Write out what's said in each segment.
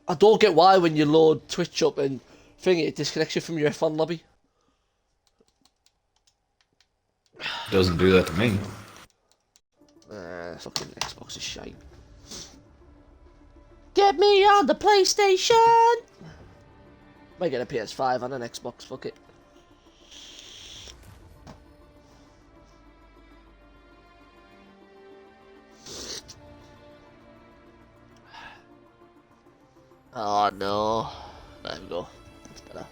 I don't get why when you load Twitch up and it disconnects you from your F1 lobby. Doesn't do that to me. Fucking Xbox is shite. Get me on the PlayStation! Might get a PS5 and an Xbox, fuck it. Oh no. There we go. That's better.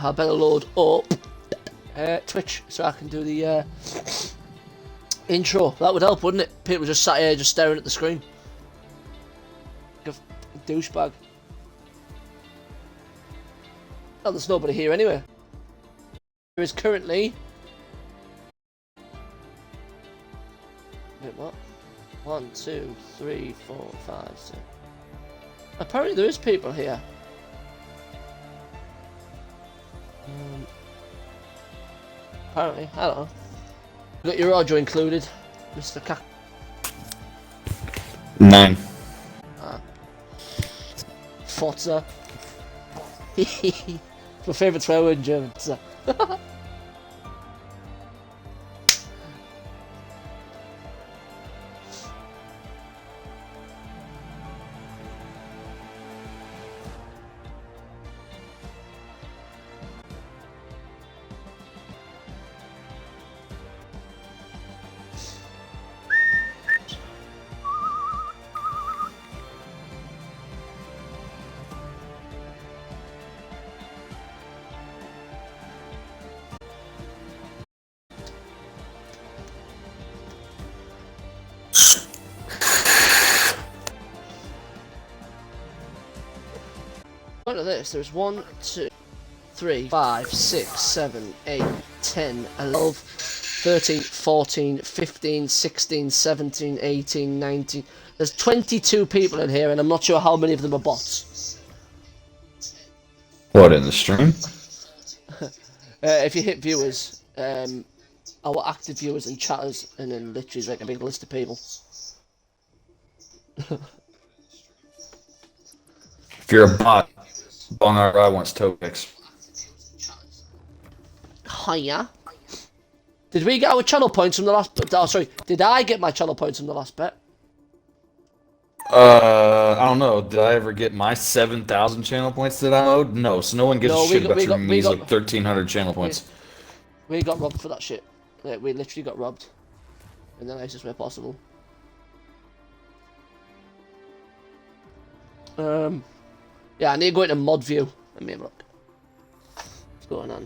I better load up Twitch so I can do the intro. That would help, wouldn't it? People just sat here just staring at the screen. Like a douchebag. Oh, there's nobody here anyway. There is currently... Wait, what? 1, 2, 3, 4, 5, 6... Apparently there is people here. Apparently, I don't know. You got your audio included, Mr. Cack. 9. Forza. My favourite swear word in German. Look at this, there's 1, 2, 3, 5, 6, 7, 8, 10, 11, 13, 14, 15, 16, 17, 18, 19... There's 22 people in here and I'm not sure how many of them are bots. What, in the stream? If you hit viewers, our active viewers and chatters, and then literally is like a big list of people. If you're a bot, Bong RI wants Topix. Hiya. Did we get our channel points from the last... Oh, sorry. Did I get my channel points from the last bet? I don't know. Did I ever get my 7,000 channel points that I owed? No, so no one gives a shit about your measly 1,300 channel points. We got robbed for that shit. Like, we literally got robbed. In the nicest way possible. Yeah, I need to go into mod view. Let me have a look. What's going on?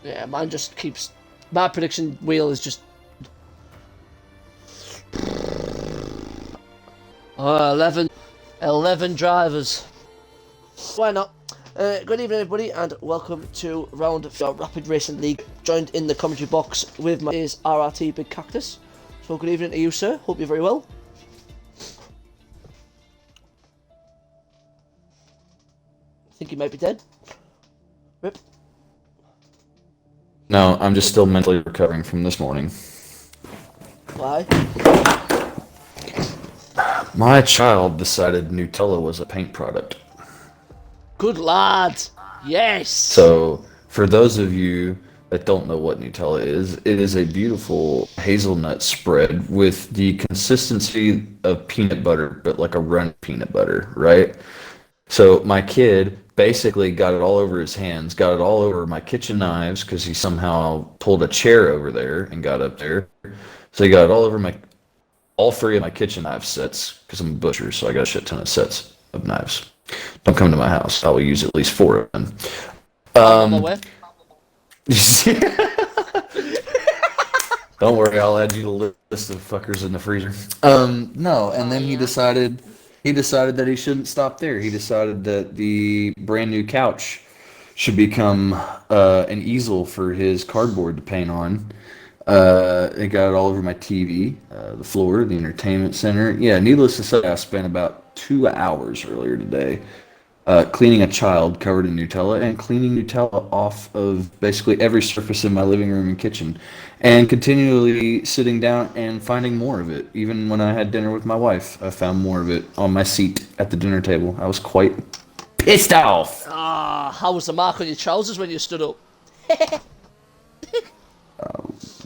Yeah, mine just keeps... My prediction wheel is just... 11 drivers. Why not? Good evening, everybody, and welcome to round of your Rapid Racing League. Joined in the commentary box with my is RRT Big Cactus. So good evening to you, sir. Hope you're very well. I think he might be dead. Rip. No, I'm just still mentally recovering from this morning. Why? My child decided Nutella was a paint product. Good lad. Yes. So, for those of you that don't know what Nutella is, it is a beautiful hazelnut spread with the consistency of peanut butter, but like a run peanut butter, right? So my kid basically got it all over his hands, got it all over my kitchen knives because he somehow pulled a chair over there and got up there. So he got it all over all 3 of my kitchen knife sets because I'm a butcher, so I got a shit ton of sets of knives. Don't come to my house. I will use at least 4 of them. Don't worry, I'll add you to the list of fuckers in the freezer. No, and then he decided that he shouldn't stop there. He decided that the brand new couch should become an easel for his cardboard to paint on. It got it all over my TV, the floor, the entertainment center. Yeah, needless to say, I spent about 2 hours earlier today cleaning a child covered in Nutella and cleaning Nutella off of basically every surface in my living room and kitchen, and continually sitting down and finding more of it. Even when I had dinner with my wife, I found more of it on my seat at the dinner table. I was quite pissed off. How was the mark on your trousers when you stood up?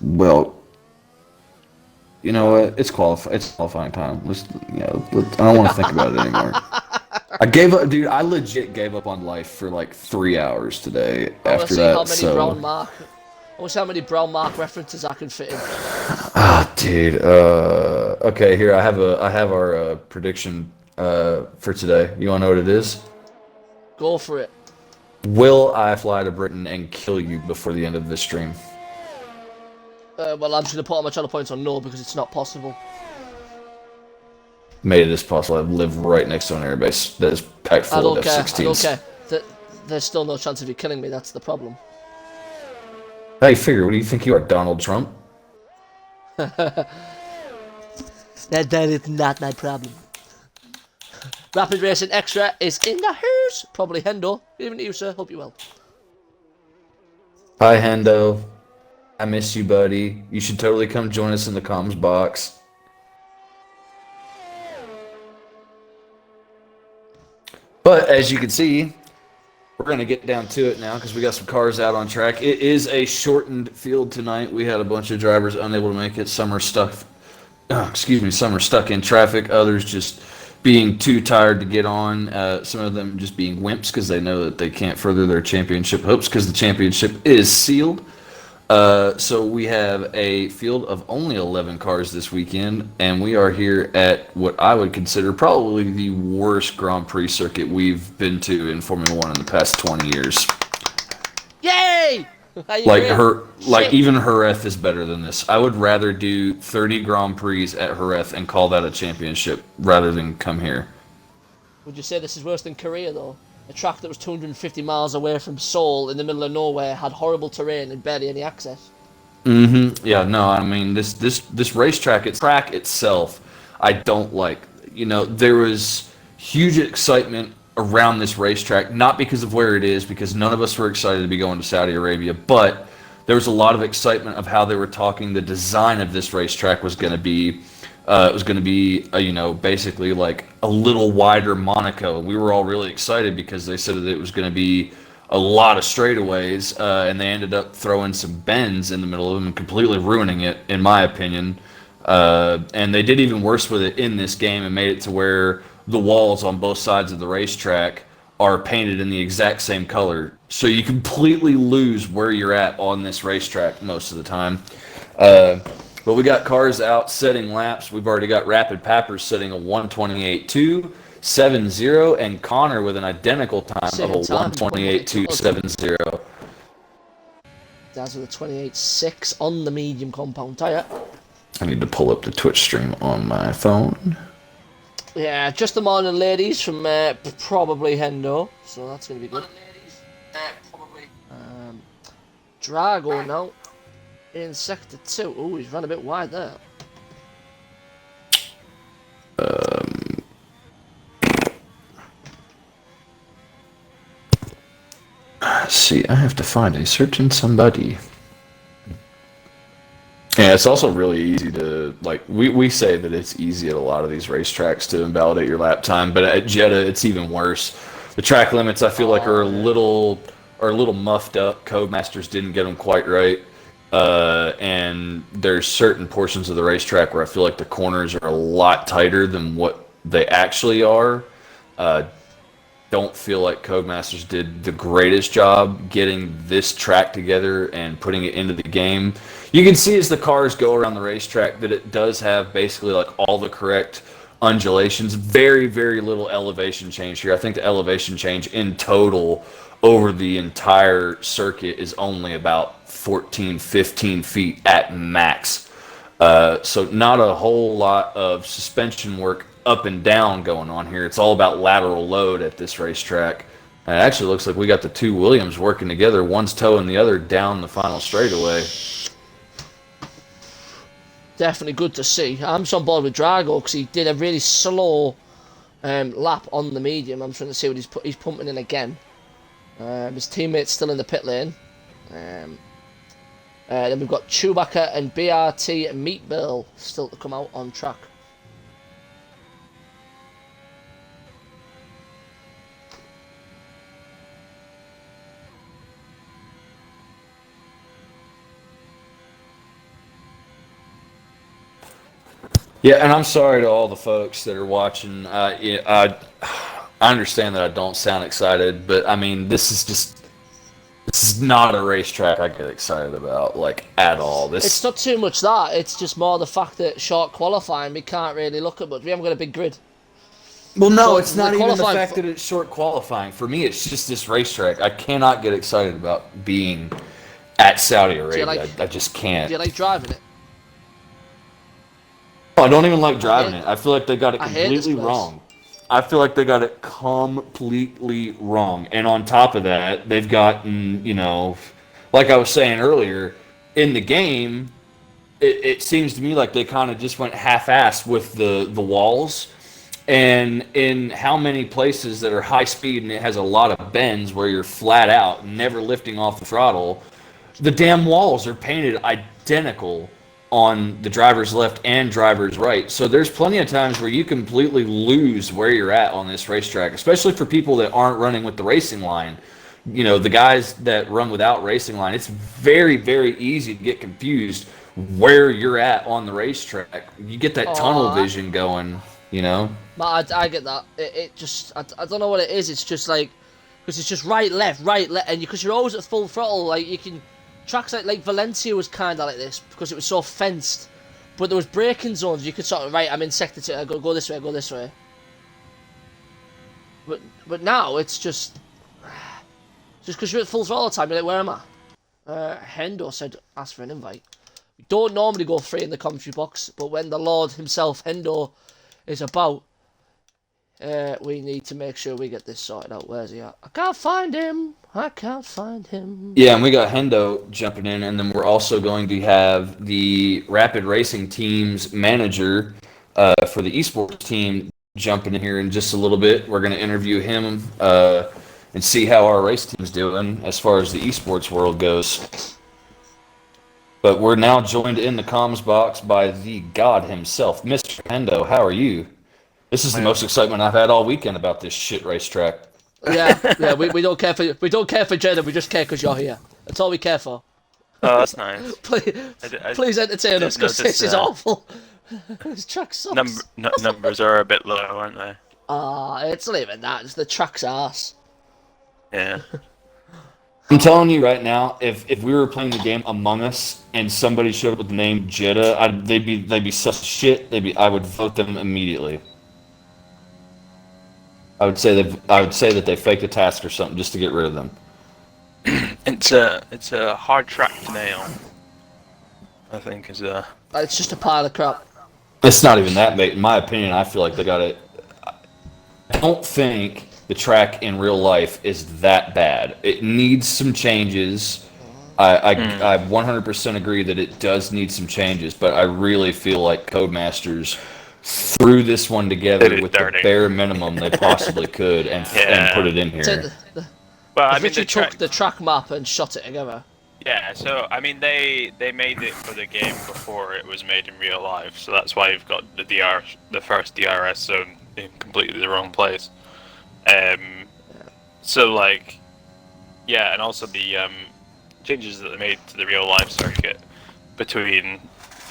Well, you know what? It's qualifying time. I don't want to think about it anymore. I gave up, dude. I legit gave up on life for like 3 hours today after that. I want to see how many brown mark references I can fit in. Ah, dude. Okay, here I have our prediction for today. You want to know what it is? Go for it. Will I fly to Britain and kill you before the end of this stream? Well, I'm just going to put all my channel points on no because it's not possible. Made it as possible. I live right next to an airbase that is packed full of F-16s. I don't care. There's still no chance of you killing me. That's the problem. Hey, figure. What do you think you are, Donald Trump? That is not my problem. Rapid Racing Extra is in the house. Probably Hendo. Good evening to you, sir. Hope you're well. Hi, Hendo. I miss you, buddy. You should totally come join us in the comms box. But as you can see, we're going to get down to it now because we got some cars out on track. It is a shortened field tonight. We had a bunch of drivers unable to make it. Some are stuck in traffic. Others just being too tired to get on. Some of them just being wimps because they know that they can't further their championship hopes because the championship is sealed. So we have a field of only 11 cars this weekend, and we are here at what I would consider probably the worst Grand Prix circuit we've been to in Formula One in the past 20 years. Yay! Even Jerez is better than this. I would rather do 30 Grand Prix at Jerez and call that a championship rather than come here. Would you say this is worse than Korea, though? A track that was 250 miles away from Seoul in the middle of nowhere, had horrible terrain and barely any access. Mm-hmm. Yeah, no, I mean, this racetrack, track itself, I don't like. You know, there was huge excitement around this racetrack, not because of where it is, because none of us were excited to be going to Saudi Arabia, but there was a lot of excitement of how they were talking the design of this racetrack was going to be. It was going to be, basically like a little wider Monaco. We were all really excited because they said that it was going to be a lot of straightaways, and they ended up throwing some bends in the middle of them and completely ruining it, in my opinion. And they did even worse with it in this game and made it to where the walls on both sides of the racetrack are painted in the exact same color. So you completely lose where you're at on this racetrack most of the time. But we got cars out setting laps. We've already got Rapid Pappers setting a 1:28.2, 7.0, and Connor with an identical time of a 1:28.2, 7.0. That's with a 28.6 on the medium compound tyre. I need to pull up the Twitch stream on my phone. Yeah, just the morning ladies from probably Hendo, so that's going to be good. Drago now. In sector 2. Oh, he's run a bit wide there. See, I have to find a certain somebody. Yeah, it's also really easy to, we say that it's easy at a lot of these racetracks to invalidate your lap time, but at Jeddah, it's even worse. The track limits, I feel like, are a little muffed up. Codemasters didn't get them quite right. And there's certain portions of the racetrack where I feel like the corners are a lot tighter than what they actually are. Don't feel like Codemasters did the greatest job getting this track together and putting it into the game. You can see as the cars go around the racetrack that it does have basically like all the correct undulations. Very, very little elevation change here. I think the elevation change in total over the entire circuit is only about 14, 15 feet at max. So not a whole lot of suspension work up and down going on here. It's all about lateral load at this racetrack. And it actually looks like we got the two Williams working together. One's towing the other down the final straightaway. Definitely good to see. I'm just on board with Drago because he did a really slow lap on the medium. I'm trying to see what he's pumping in again. His teammate's still in the pit lane. Then we've got Chewbacca and BRT and Meatbill still to come out on track. Yeah, and I'm sorry to all the folks that are watching. I understand that I don't sound excited, but I mean, this is not a racetrack I get excited about, like, at all. It's not too much that. It's just more the fact that short qualifying, we can't really look at much. We haven't got a big grid. Well, no, So it's not the even the qualifying fact that it's short qualifying. For me, it's just this racetrack. I cannot get excited about being at Saudi Arabia. I just can't. Do you like driving it? I don't even like driving it. I feel like they got it I hate this completely place. wrong. I feel like they got it completely wrong. And on top of that, they've gotten, like I was saying earlier, in the game, it seems to me like they kind of just went half-assed with the walls. And in how many places that are high speed and it has a lot of bends where you're flat out, never lifting off the throttle, the damn walls are painted identical on the driver's left and driver's right. So there's plenty of times where you completely lose where you're at on this racetrack, especially for people that aren't running with the racing line. The guys that run without racing line, it's very, very easy to get confused where you're at on the racetrack. You get that tunnel vision going, But I get that. It just, I don't know what it is. It's just like, because it's just right, left, and because you're always at full throttle, like you can. Tracks like Valencia was kind of like this because it was so fenced, but there was braking zones. You could sort of I'm in sector 2. I go this way. Go this way. But now it's just because you're at full throttle all the time. You're like, where am I? Hendo said, ask for an invite. We don't normally go free in the commentary box, but when the Lord himself, Hendo, is about, we need to make sure we get this sorted out. Where's he at? I can't find him. Yeah, and we got Hendo jumping in, and then we're also going to have the Rapid Racing Team's manager for the esports team jumping in here in just a little bit. We're going to interview him and see how our race team's doing as far as the esports world goes. But we're now joined in the comms box by the god himself, Mr. Hendo. How are you? This is the most excitement I've had all weekend about this shit racetrack. Yeah, we don't care for Jeddah, we just care because you're here. That's all we care for. Oh, that's nice. Please entertain us, because this is awful. This track sucks. Numbers are a bit low, aren't they? It's not even that, it's the track's arse. Yeah. I'm telling you right now, if we were playing the game Among Us and somebody showed up with the name Jeddah, they'd be such shit. I would vote them immediately. I would say that they faked a task or something just to get rid of them. It's a hard track to nail. I think is a. It's just a pile of crap. It's not even that, mate. In my opinion, I feel like they got it. I don't think the track in real life is that bad. It needs some changes. I 100% agree that it does need some changes, but I really feel like Codemasters threw this one together with the bare minimum they possibly could and put it in here. Well, I mean, they took the track map and shot it together. Yeah, so I mean, they made it for the game before it was made in real life, so that's why you've got the first DRS zone in completely the wrong place. So like, yeah, and also the changes that they made to the real life circuit between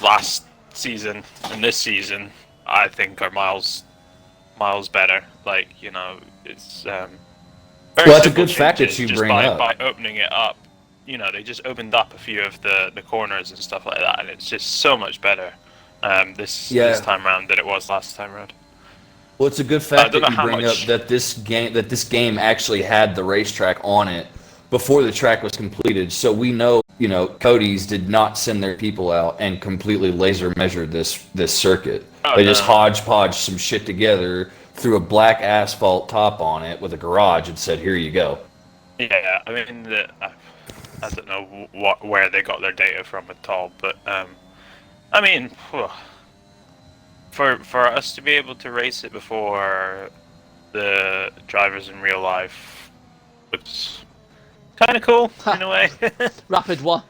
last season and this season, I think are miles better. Like, it's very that's a good fact that you bring up. By opening it up, they just opened up a few of the corners and stuff like that, and it's just so much better this time around than it was last time around. Well, it's a good fact that you bring up that this game actually had the racetrack on it before the track was completed, so we know you know, Cody's did not send their people out and completely laser measure this circuit. Oh, They just no. hodgepodge some shit together, threw a black asphalt top on it with a garage, and said, "Here you go." Yeah, I mean, I don't know where they got their data from at all, but I mean, for us to be able to race it before the drivers in real life was kind of cool in a way. Rapid one,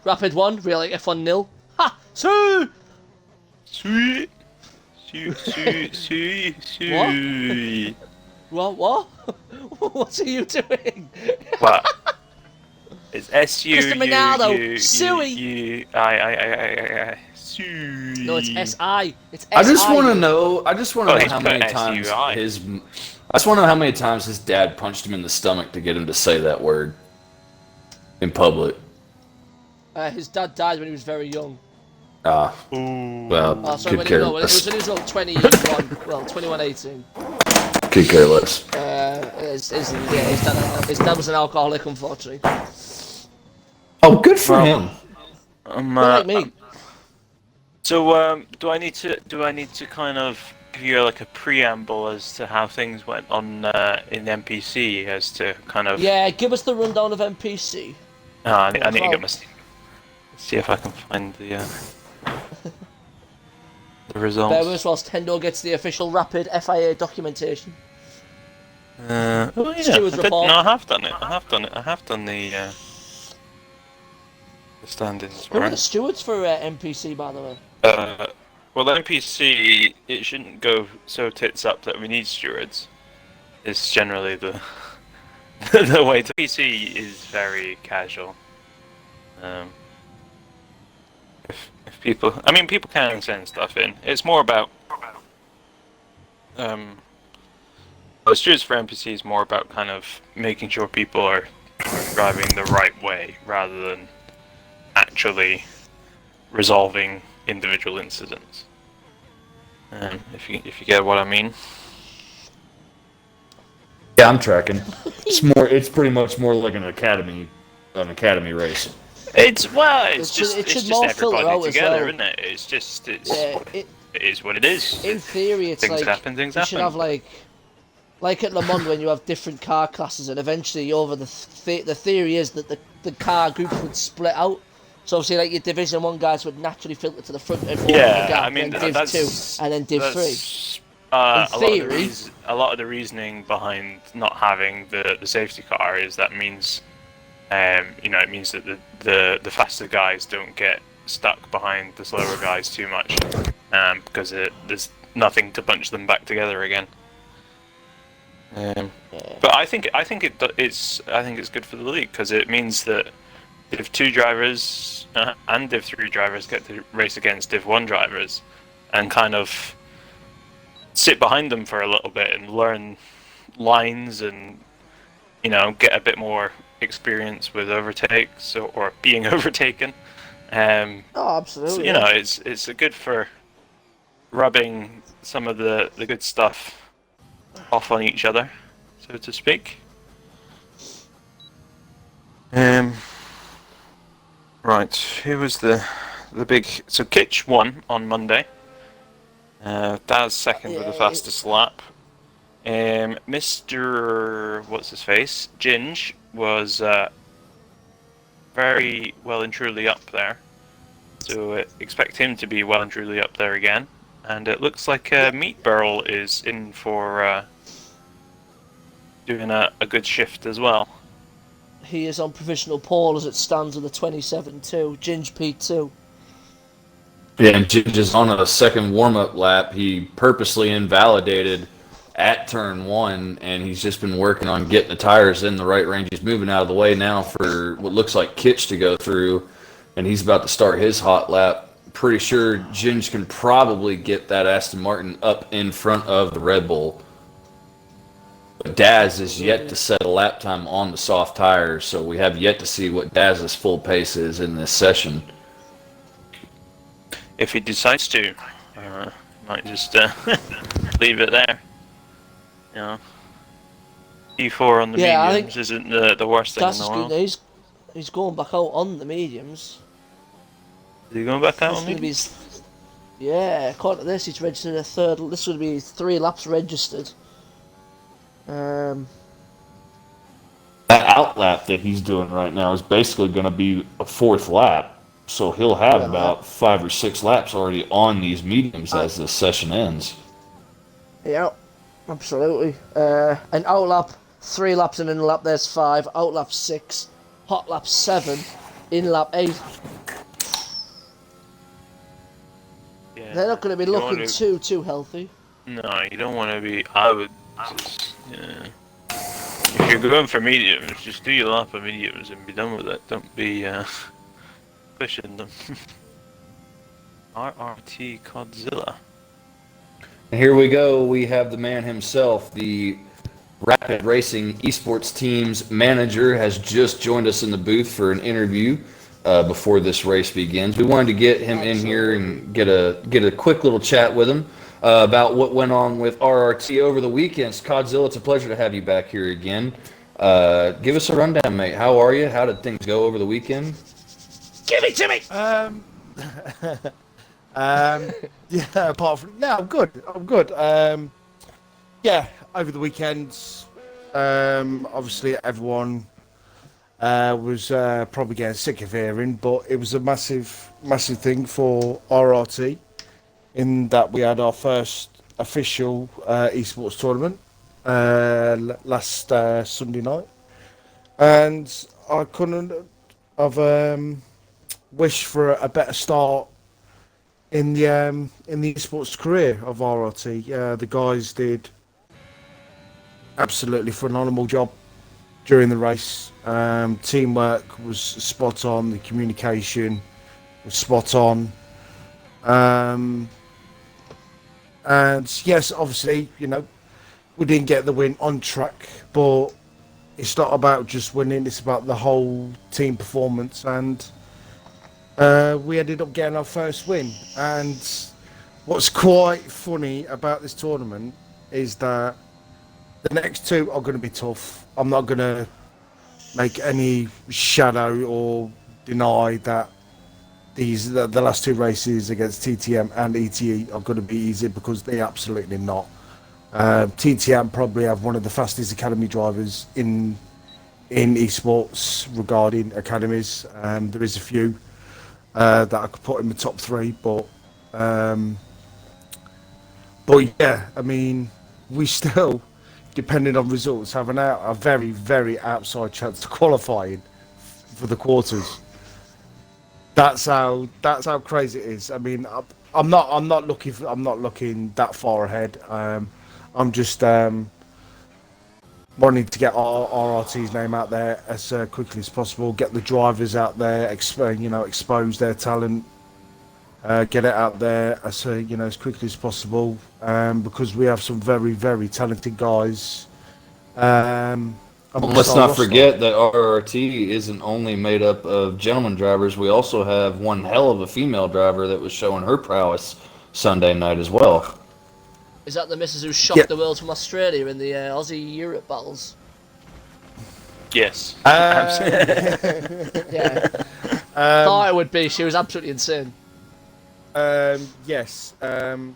real like F1 nil. Ha! Two! Sweet, sweet. What? What are you doing? What? It's S-U-U-U-U-I. No, it's S-I. It's I just S-I. want to know. I just want to Oh, know he's how put many times SUI. his. I just want to know how many times his dad punched him in the stomach to get him to say that word in public. His dad died when he was very young. Ah, Ooh. well, Oh, sorry, could when he, care no, it was less. when he was about 21. Well, 21-18. Could care less. His dad was an alcoholic, unfortunately. Oh, good for Well, him. Not like me. So, do I need to kind of give you like a preamble as to how things went on in NPC as to kind of? Yeah, give us the rundown of NPC. I need to Well, get my. See if I can find the results. Bear with us whilst Tendo gets the official rapid FIA documentation. Oh yeah, Stewards report. no, I have done it. I have done the standings. Who are Right? the stewards for NPC, by the way? Well, the NPC, it shouldn't go so tits up that we need stewards. It's generally the the way. The NPC is very casual. If people, I mean, people can send stuff in. It's more about the stewards for NPC is more about kind of making sure people are driving the right way rather than actually resolving individual incidents. If you get what I mean. Yeah, I'm tracking. It's pretty much more like an academy race. It's It should more filter everybody out as together, well. isn't it? Yeah, It is what it is. in theory, it's Things like happen. you should have like at Le Mans when you have different car classes, and eventually over the theory is that the car groups would split out. So obviously, like your Division 1 guys would naturally filter to the front of the Yeah, gap, I mean then Div that's 2, and then Div 3. that's, In theory, a lot of the reasoning behind not having the safety car is that means, it means that the faster guys don't get stuck behind the slower guys too much, because there's nothing to bunch them back together again. But I think it's good for the league because it means that Div 2 drivers and Div 3 drivers get to race against Div 1 drivers and kind of sit behind them for a little bit and learn lines and get a bit more experience with overtakes or being overtaken. oh, absolutely. So, it's good for rubbing some of the good stuff off on each other, so to speak. Right, who was the big? So Kitch won on Monday. Daz second with the fastest lap. Mr. What's his face? Ginge was very well and truly up there. So expect him to be well and truly up there again. And it looks like Meat Burl is in for doing a good shift as well. He is on provisional pole as it stands with a 27-2, Ginge P2. Yeah, and just on a second warm-up lap, he purposely invalidated at turn 1, and he's just been working on getting the tires in the right range. He's moving out of the way now for what looks like Kitch to go through, and he's about to start his hot lap. Pretty sure Ginge can probably get that Aston Martin up in front of the Red Bull. But Daz is yet to set a lap time on the soft tires, so we have yet to see what Daz's full pace is in this session. If he decides to, might just leave it there. E4 on the mediums isn't the worst thing in That's the world. good. He's going back out on the mediums. Is he going back out This on is going to be mediums? his, yeah. According to this, he's registered a third. This would be 3 laps registered. Um, That outlap that he's doing right now is basically going to be a 4th lap. So he'll have well, about 5 or 6 laps already on these mediums as this session ends. yeah, absolutely. And out lap 3 laps and in lap there's 5. Out lap 6, hot lap 7, in lap 8. Yeah. They're not going to be You looking wanna- too healthy. No, you don't want to be. I would just. Yeah. If you're going for mediums, just do your lap of mediums and be done with it. Don't be pushing them. RRT Godzilla. And here we go. We have the man himself, the Rapid Racing Esports team's manager, has just joined us in the booth for an interview before this race begins. We wanted to get him in here and get a quick little chat with him about what went on with RRT over the weekends. Godzilla, it's a pleasure to have you back here again. Give us a rundown, mate. How are you? How did things go over the weekend? Give it to me! Yeah, apart from no, I'm good. Yeah, over the weekends, obviously everyone was probably getting sick of hearing, but it was a massive thing for RRT in that we had our first official esports tournament last Sunday night, and I couldn't have wished for a better start in the esports career of RRT. The guys did absolutely phenomenal job during the race. Teamwork was spot on. The communication was spot on. And yes, obviously, we didn't get the win on track, but it's not about just winning. It's about the whole team performance, and we ended up getting our first win. And what's quite funny about this tournament is that the next 2 are going to be tough. I'm not going to make any shadow or deny that the last 2 races against TTM and ETE are going to be easy, because they're absolutely not. TTM probably have one of the fastest academy drivers in esports regarding academies. There is a few that I could put in the top 3, but yeah, I mean, we still, depending on results, have a very, very outside chance of qualifying for the quarters. That's how crazy it is. I mean, I'm not looking that far ahead. I'm just wanting to get RRT's name out there as quickly as possible. Get the drivers out there, expose their talent, get it out there as quickly as possible. Because we have some very, very talented guys. Let's not forget that RRT isn't only made up of gentleman drivers. We also have one hell of a female driver that was showing her prowess Sunday night as well. Is that the missus who shocked the world from Australia in the Aussie Europe battles? Yes. Yeah. Thought it would be. She was absolutely insane. Yes. I've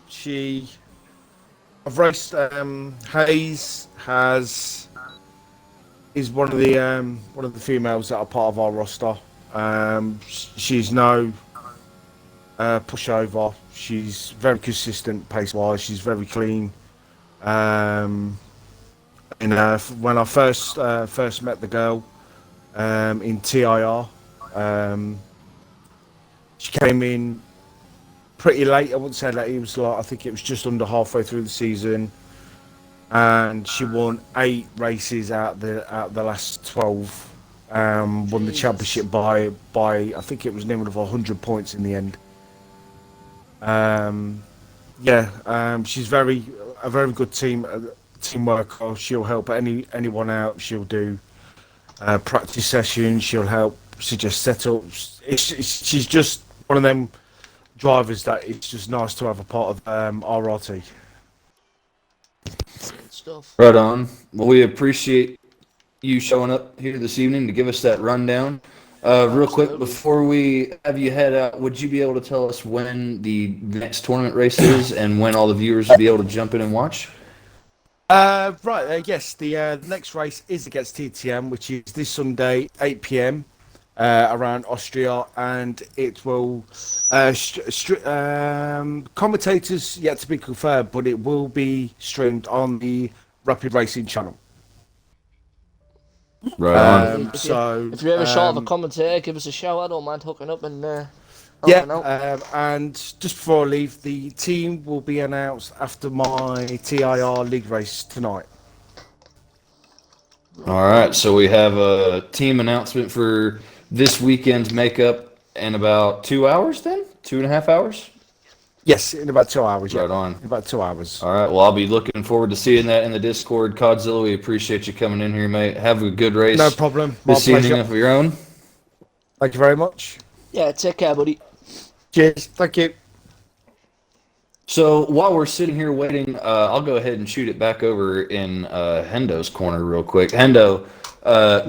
raced. Hayes is one of the females that are part of our roster. She's no pushover. She's very consistent pace-wise. She's very clean. When I first met the girl in TIR, she came in pretty late. I wouldn't say that. I think it was just under halfway through the season, and she won 8 races out the last 12. Won the championship by I think it was near enough 100 points in the end. She's a very good team worker. She'll help anyone out. She'll do practice sessions. She'll help suggest setups. She's just one of them drivers that it's just nice to have a part of RRT. Good stuff. Right on. Well, we appreciate you showing up here this evening to give us that rundown. Real quick, Absolutely. before we have you head out, would you be able to tell us when the next tournament race is and when all the viewers will be able to jump in and watch? Yes, the next race is against TTM, which is this Sunday, 8 p.m. Around Austria, and it will. Commentators yet to be confirmed, but it will be streamed on the Rapid Racing channel. Right on. If you're ever short of a commentator, give us a shout. I don't mind hooking up and Yeah, helping out. and just before I leave, the team will be announced after my TIR league race tonight. All right, so we have a team announcement for this weekend's makeup in about 2 hours then? 2.5 hours? Yes, in about 2 hours. Right Yeah, on. in about 2 hours. All right, well, I'll be looking forward to seeing that in the Discord. Codzilla, we appreciate you coming in here, mate. Have a good race. No problem. My This evening pleasure. of your own. Thank you very much. Yeah, take care, buddy. Cheers. Thank you. So while we're sitting here waiting, I'll go ahead and shoot it back over in Hendo's corner real quick. Hendo,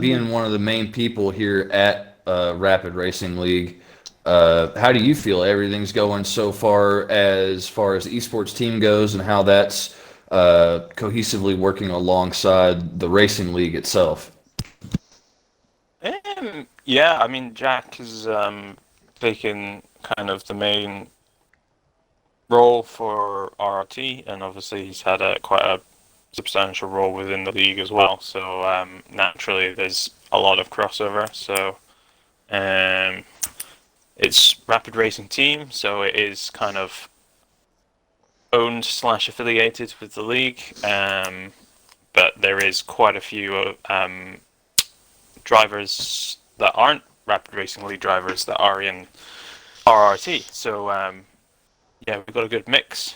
being one of the main people here at Rapid Racing League, how do you feel everything's going so far as the esports team goes and how that's cohesively working alongside the racing league itself? Yeah, I mean, Jack has taken kind of the main role for RRT, and obviously he's had quite a substantial role within the league as well. So naturally, there's a lot of crossover. So it's Rapid Racing Team, so it is kind of owned / affiliated with the league. But there is quite a few drivers that aren't Rapid Racing League drivers that are in RRT. So yeah, we've got a good mix.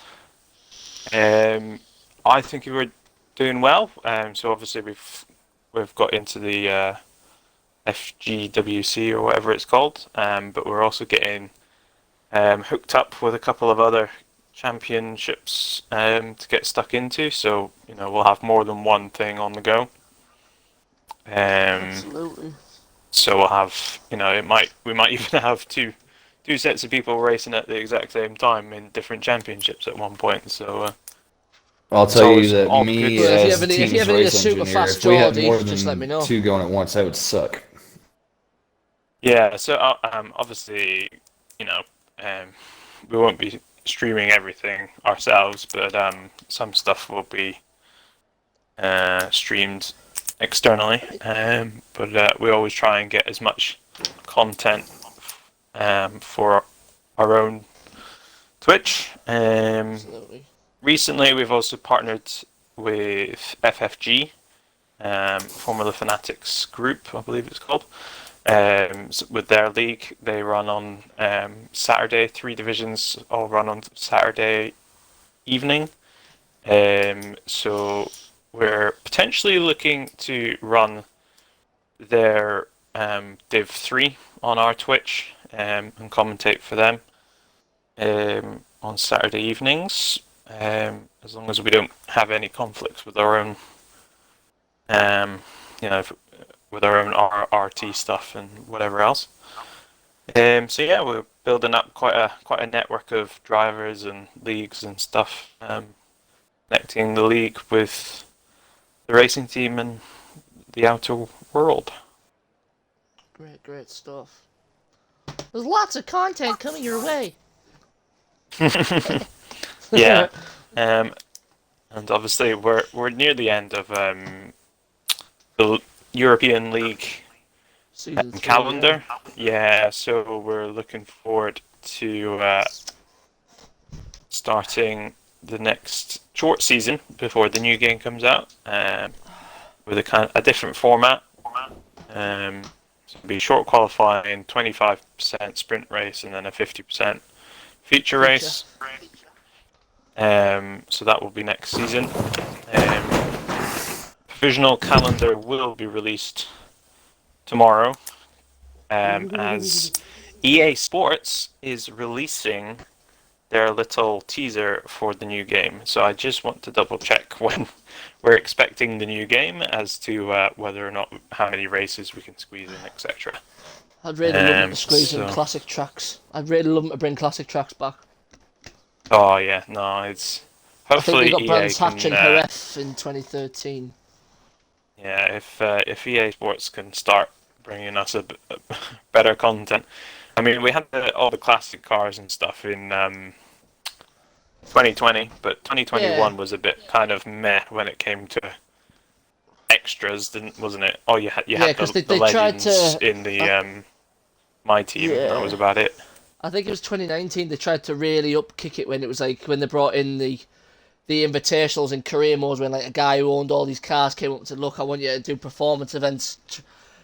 I think we're doing well. So obviously we've got into the FGWC or whatever it's called, but we're also getting hooked up with a couple of other championships to get stuck into. So we'll have more than one thing on the go. Absolutely. So we'll have we might even have two sets of people racing at the exact same time in different championships at one point. So I'll tell you that all me good. Well, as the if you team's ever need a race super engineer, fast if we had Geordie, more just let me know. than two going at once, that would suck. Yeah, so obviously, we won't be streaming everything ourselves, but some stuff will be streamed externally. But we always try and get as much content for our own Twitch. Absolutely. Recently, we've also partnered with FFG, Formula Fanatics Group, I believe it's called. With their league, they run on Saturday. 3 divisions all run on Saturday evening. So we're potentially looking to run their Div 3 on our Twitch and commentate for them on Saturday evenings, as long as we don't have any conflicts with our own, with our own RT stuff and whatever else. So yeah, we're building up quite a network of drivers and leagues and stuff, connecting the league with the racing team and the outer world. Great stuff. There's lots of content coming your way. Yeah, and obviously we're near the end of the European League Season 3, calendar. Yeah, so we're looking forward to starting the next short season before the new game comes out, with a different format. So it'll be short qualifying, 25% sprint race, and then a 50% feature race. So that will be next season. Provisional calendar will be released tomorrow, as EA Sports is releasing their little teaser for the new game. So I just want to double check when we're expecting the new game as to whether or not how many races we can squeeze in, etc. I'd really love them to squeeze in so- classic tracks. I'd really love them to bring classic tracks back. Oh yeah, no, it's I think hopefully we got EA Brands Hatch can. and Jerez in 2013. Yeah, if EA Sports can start bringing us a better content. I mean, we had all the classic cars and stuff in 2020, but 2021 Yeah. was a bit kind of meh when it came to extras, wasn't it? Oh, you Yeah, had 'cause the they tried legends to- in the my team. That was Yeah. about it. I think it was 2019 they tried to really upkick it when it was like when they brought in the invitationals in career modes when like a guy who owned all these cars came up and said, "Look, I want you to do performance events."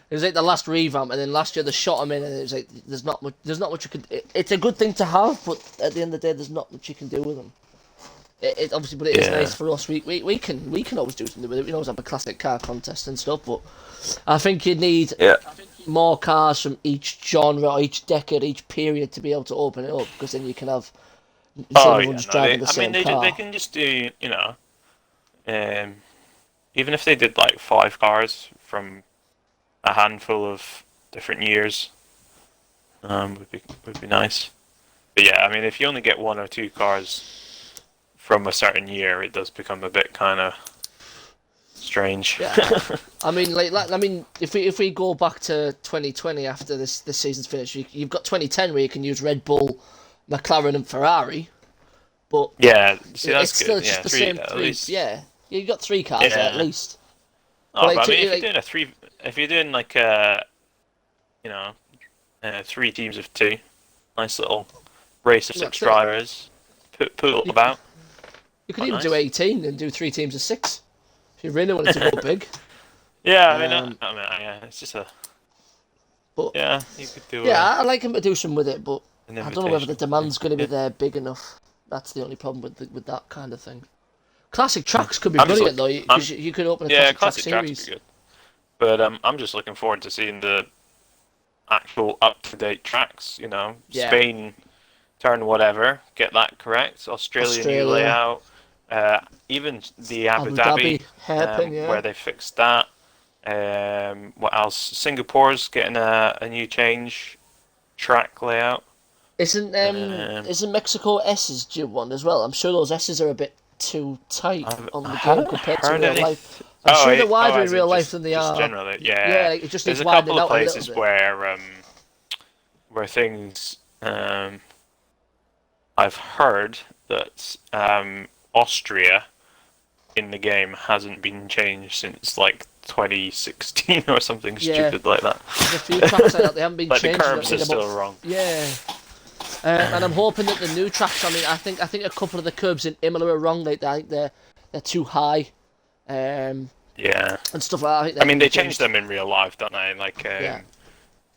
It was like the last revamp, and then last year they shot him in, and it was like there's not much you can. It's a good thing to have, but at the end of the day, there's not much you can do with them. It obviously, but it is Yeah. nice for us. We can always do something with it. We can always have a classic car contest and stuff, but I think you need Yeah. more cars from each genre, or each decade, each period to be able to open it up, because then you can have Oh yeah, everyone's no, driving they, the I mean same car. they can just do even if they did like 5 cars from a handful of different years, would be nice. But yeah, I mean if you only get 1 or 2 cars from a certain year, it does become a bit kind of strange. Yeah. I mean, if we go back to 2020 after this season's finished, you've got 2010 where you can use Red Bull, McLaren, and Ferrari, but Yeah, see that's it's good. still Yeah, just the 3 same at three. least. Yeah, you've got 3 cars there at Yeah. least. Oh, Like, but I mean, to- if like- you're doing if you're doing like you know, 3 teams of 2, nice little race of 6 That's it. drivers, pool about. You could Quite even do nice. 18 and do 3 teams of 6 if you really wanted to go big. Yeah, I mean, yeah, it's just a. But Yeah, you could do. yeah, I like him to do some with it, but An I don't know whether the invitation. demand's going to be Yeah. there big enough. That's the only problem with that kind of thing. Classic tracks could be I'm just brilliant though, I'm- because you could open a Yeah, classic track classic tracks series. would be good. But I'm just looking forward to seeing the actual up-to-date tracks. Yeah. Spain turn whatever, get that correct. Australia new Australia. layout. Even the Abu Abu Dhabi, Dhabi hairpin, yeah. where they fixed that. What else? Singapore's getting a new change track layout. Isn't Mexico S's due one as well? I'm sure those S's are a bit too tight on the game haven't compared to heard real any- life. I'm sure they're wider in as in real life just- than they just are. generally. Yeah, Yeah, like, it just there's needs a widening couple out of a little places bit. where things I've heard that Austria in the game hasn't been changed since like 2016 or something Yeah. stupid like that. There's a few tracks like that they haven't been Like the changed. in, I curbs think, are about still wrong. Yeah. And I'm hoping that the new tracks. I mean, I think a couple of the curbs in Imola are wrong. Like I think they're too high, and Yeah. stuff like that. I mean, they changed them in real life, don't they? Like, Yeah.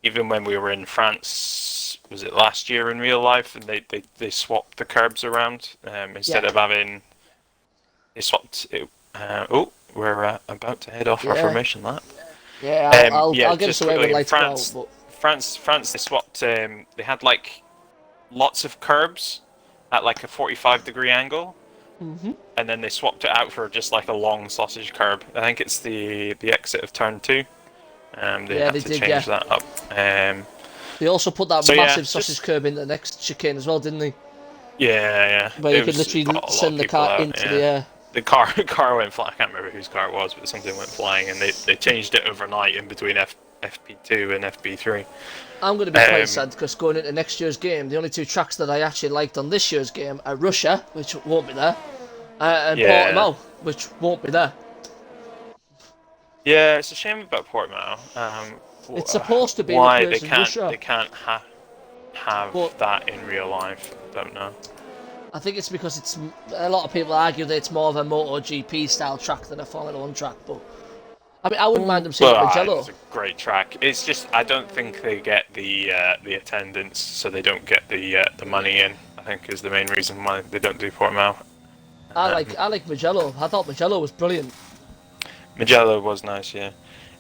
even when we were in France, was it last year in real life, and they swapped the curbs around instead Yeah. of having. They swapped it. We're about to head off our Yeah. formation lap. Yeah, I'll get just us away with quickly, in lights France, out, France, they swapped. They had like lots of curbs at like a 45-degree angle, and then they swapped it out for just like a long sausage curb. I think it's the exit of turn 2. They Yeah, had they to did, change yeah. that up. They also put that So, yeah, massive just- sausage curb in the next chicane as well, didn't they? Yeah. Where you It could was- literally got a lot of send the people car out, into yeah. the air. The car went flying. I can't remember whose car it was, but something went flying, and they changed it overnight in between FP2 and FP3. I'm going to be quite Um, sad because going into next year's game, the only 2 tracks that I actually liked on this year's game are Russia, which won't be there, and Yeah. Portimao, which won't be there. Yeah, it's a shame about Portimao. It's supposed to be why they replacing can't Russia. they can't have But- that in real life. I don't know. I think it's because it's a lot of people argue that it's more of a MotoGP style track than a Formula 1 track, but I mean I wouldn't mind them seeing it with Jello. It's a great track. It's just I don't think they get the attendance, so they don't get the money in. I think is the main reason why they don't do Portimao. I like Mugello. I thought Mugello was brilliant. Magello was nice, yeah.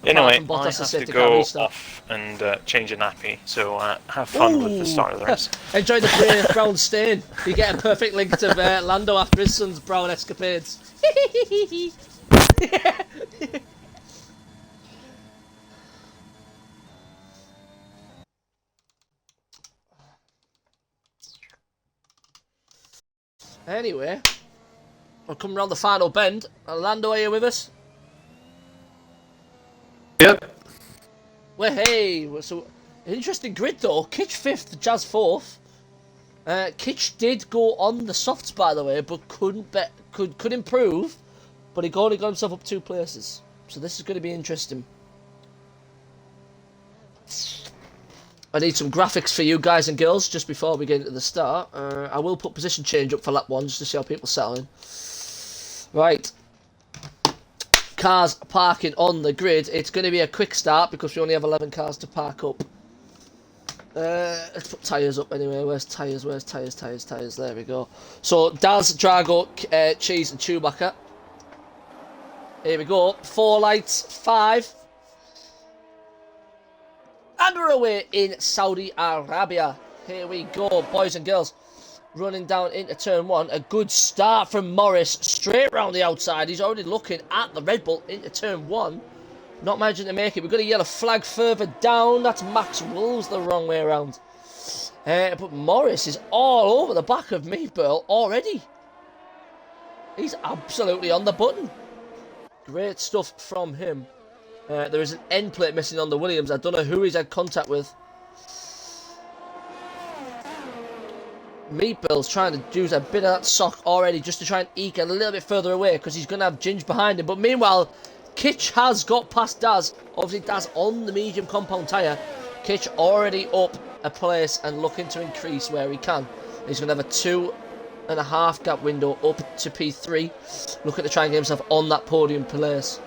Apart Anyway, from Bottas' I have safety to car go restart. off and change a nappy, so have fun with the start of the race. Enjoy the brown stain. You get a perfect link to Lando after his son's brown escapades. Anyway, we're coming around the final bend. Orlando, are you with us? Yep. Well, hey, so interesting grid though. Kitch 5th, Jazz 4th. Kitch did go on the softs, by the way, but could improve. But he only got himself up 2 places. So this is going to be interesting. I need some graphics for you guys and girls just before we get into the start. I will put position change up for lap 1 just to see how people settle in. Right. Cars parking on the grid. It's going to be a quick start because we only have 11 cars to park up. Let's put tyres up anyway. Where's tyres? Where's tyres? Tyres. There we go. So, Daz, Drago, Cheese and Chewbacca. Here we go. 4 lights. 5. And we're away in Saudi Arabia. Here we go, boys and girls. Running down into turn 1. A good start from Morris. Straight round the outside. He's already looking at the Red Bull into turn 1. Not managing to make it. We've got a yellow flag further down. That's Max Wolves the wrong way around. But Morris is all over the back of Meatball already. He's absolutely on the button. Great stuff from him. There is an end plate missing on the Williams. I don't know who he's had contact with. Meatball's trying to use a bit of that sock already just to try and eke a little bit further away because he's going to have Ginge behind him. But meanwhile, Kitch has got past Daz. Obviously, Daz on the medium compound tyre. Kitch already up a place and looking to increase where he can. He's going to have a 2.5 gap window up to P3. Looking to try and get himself on that podium place.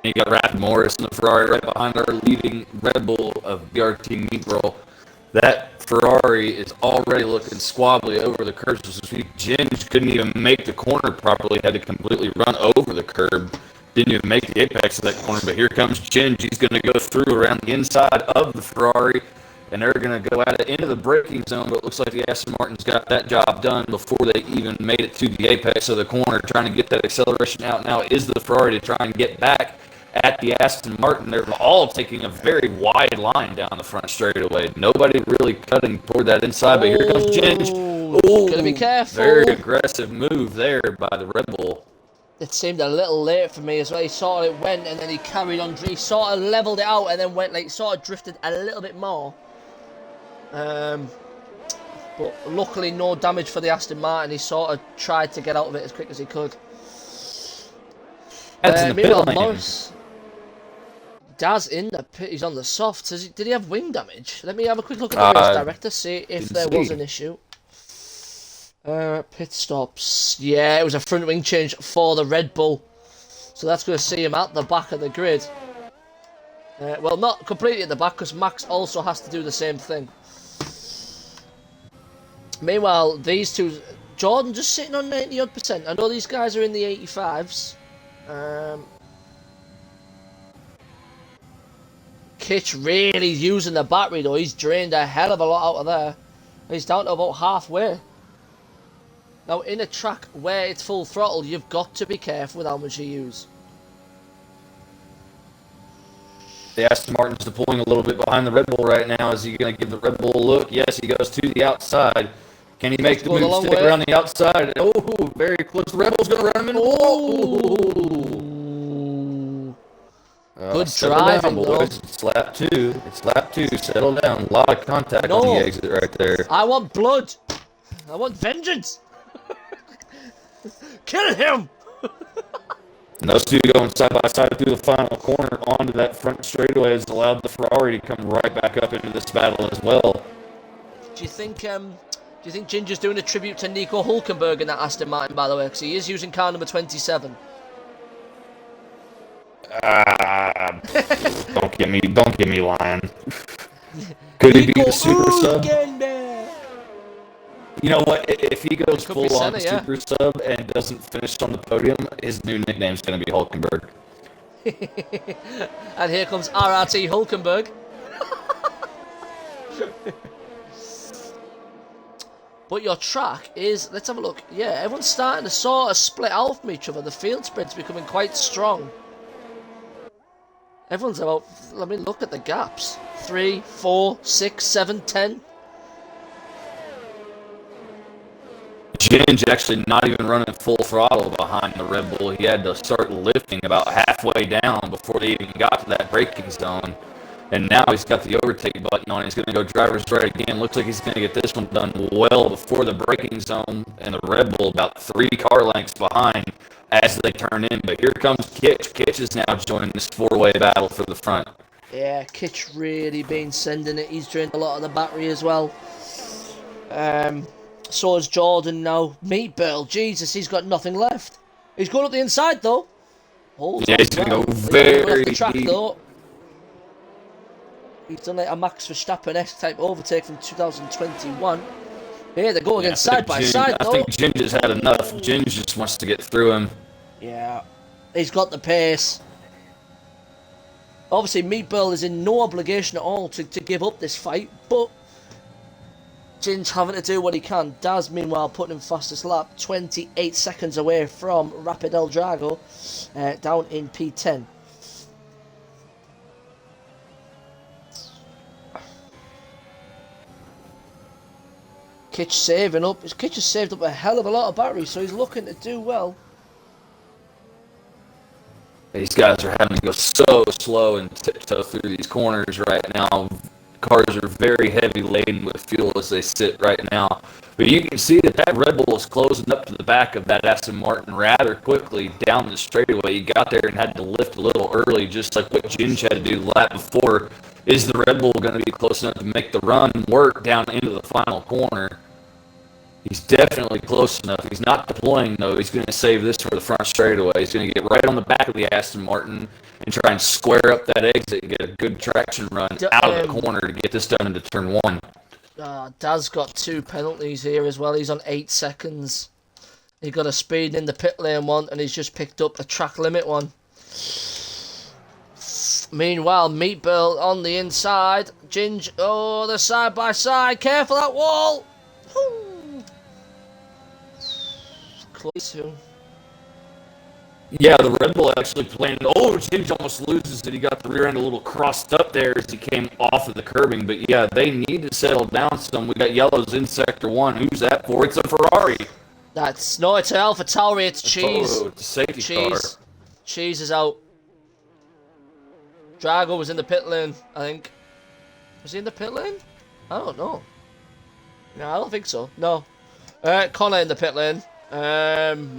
You got Rapid Morris and the Ferrari right behind our leading Red Bull of BRT Meatball. That Ferrari is already looking squabbly over the curb. So Ginge couldn't even make the corner properly, had to completely run over the curb. Didn't even make the apex of that corner, but here comes Ginge. He's going to go through around the inside of the Ferrari, and they're going to go at it into the braking zone, but it looks like the Aston Martin's got that job done before they even made it to the apex of the corner, trying to get that acceleration out. Now is the Ferrari to try and get back at the Aston Martin. They're all taking a very wide line down the front straightaway. Nobody really cutting toward that inside, but here comes Ginge. Oh, gotta be careful. Very aggressive move there by the Red Bull. It seemed a little late for me as well. He sort of went and then he carried on. He sort of levelled it out and then went like sort of drifted a little bit more. But luckily no damage for the Aston Martin. He sort of tried to get out of it as quick as he could. Meanwhile, Morris, Daz in the pit. He's on the softs. Did he have wing damage? Let me have a quick look at the race director, see if there was an issue. Pit stops. Yeah, it was a front wing change for the Red Bull. So that's going to see him at the back of the grid. Well, not completely at the back, because Max also has to do the same thing. Meanwhile, these two... Jordan just sitting on 90-odd%. I know these guys are in the 85s. Kitch really using the battery, though. He's drained a hell of a lot out of there. He's down to about halfway. Now, in a track where it's full throttle, you've got to be careful with how much you use. The Aston Martin's pulling a little bit behind the Red Bull right now. Is he going to give the Red Bull a look? Yes, he goes to the outside. Can he make the move, stick around the outside? Oh, very close. The Red Bull's going to run him in. Oh! Good driving, boys. though. It's lap 2. It's lap 2. Settle down. A lot of contact on the exit right there. I want blood. I want vengeance. Kill him. And those two going side by side through the final corner onto that front straightaway has allowed the Ferrari to come right back up into this battle as well. Do you think Ginger's doing a tribute to Nico Hulkenberg in that Aston Martin, by the way, because he is using car number 27? Don't get me lying. Could he be the super sub? You know what? If he goes full on super sub and doesn't finish on the podium, his new nickname's going to be Hulkenberg. And here comes RRT Hulkenberg. But your track is, let's have a look. Yeah, everyone's starting to sort of split out from each other. The field spread's becoming quite strong. Everyone's about, I mean, look at the gaps. 3, 4, 6, 7, 10. Ginge actually not even running full throttle behind the Red Bull. He had to start lifting about halfway down before they even got to that braking zone. And now he's got the overtake button on. He's going to go driver's right again. Looks like he's going to get this one done well before the braking zone, and the Red Bull about 3 car lengths behind as they turn in. But here comes Kitch. Kitch is now joining this 4-way battle for the front. Yeah, Kitch really been sending it. He's drained a lot of the battery as well. So is Jordan now. Meatball, Jesus, he's got nothing left. He's going up the inside though. Yeah, he's going to go very off the track deep. though. He's done like a Max Verstappen-esque type overtake from 2021. Yeah, they're going again side by side though. I think Ginge has had enough. Ginge just wants to get through him. Yeah, he's got the pace. Obviously, Meatball is in no obligation at all to give up this fight, but Ginge having to do what he can. Daz, meanwhile, putting him fastest lap, 28 seconds away from Rapid El Drago, down in P10. Kitch saving up. Kitch has saved up a hell of a lot of battery, so he's looking to do well. These guys are having to go so slow and tiptoe through these corners right now. Cars are very heavy laden with fuel as they sit right now. But you can see that Red Bull is closing up to the back of that Aston Martin rather quickly down the straightaway. He got there and had to lift a little early, just like what Ginge had to do the lap before. Is the Red Bull going to be close enough to make the run work down into the final corner? He's definitely close enough. He's not deploying, though. He's going to save this for the front straightaway. He's going to get right on the back of the Aston Martin and try and square up that exit and get a good traction run out of the corner to get this done into turn 1. Daz got 2 penalties here as well. He's on 8 seconds. He got a speed in the pit lane one, and he's just picked up a track limit one. Meanwhile, Meatball on the inside. Ginge, oh, they're side by side. Careful that wall. Close to. Yeah, the Red Bull actually planned. Oh, Ginge almost loses it. He got the rear end a little crossed up there as he came off of the curbing. But yeah, they need to settle down some. We got yellows in sector 1. Who's that for? It's a Ferrari. It's an Alpha Tauri. It's Cheese. Oh, it's a safety car. Cheese is out. Drago was in the pit lane, I think. Was he in the pit lane? I don't know. No, I don't think so. No. Connor in the pit lane.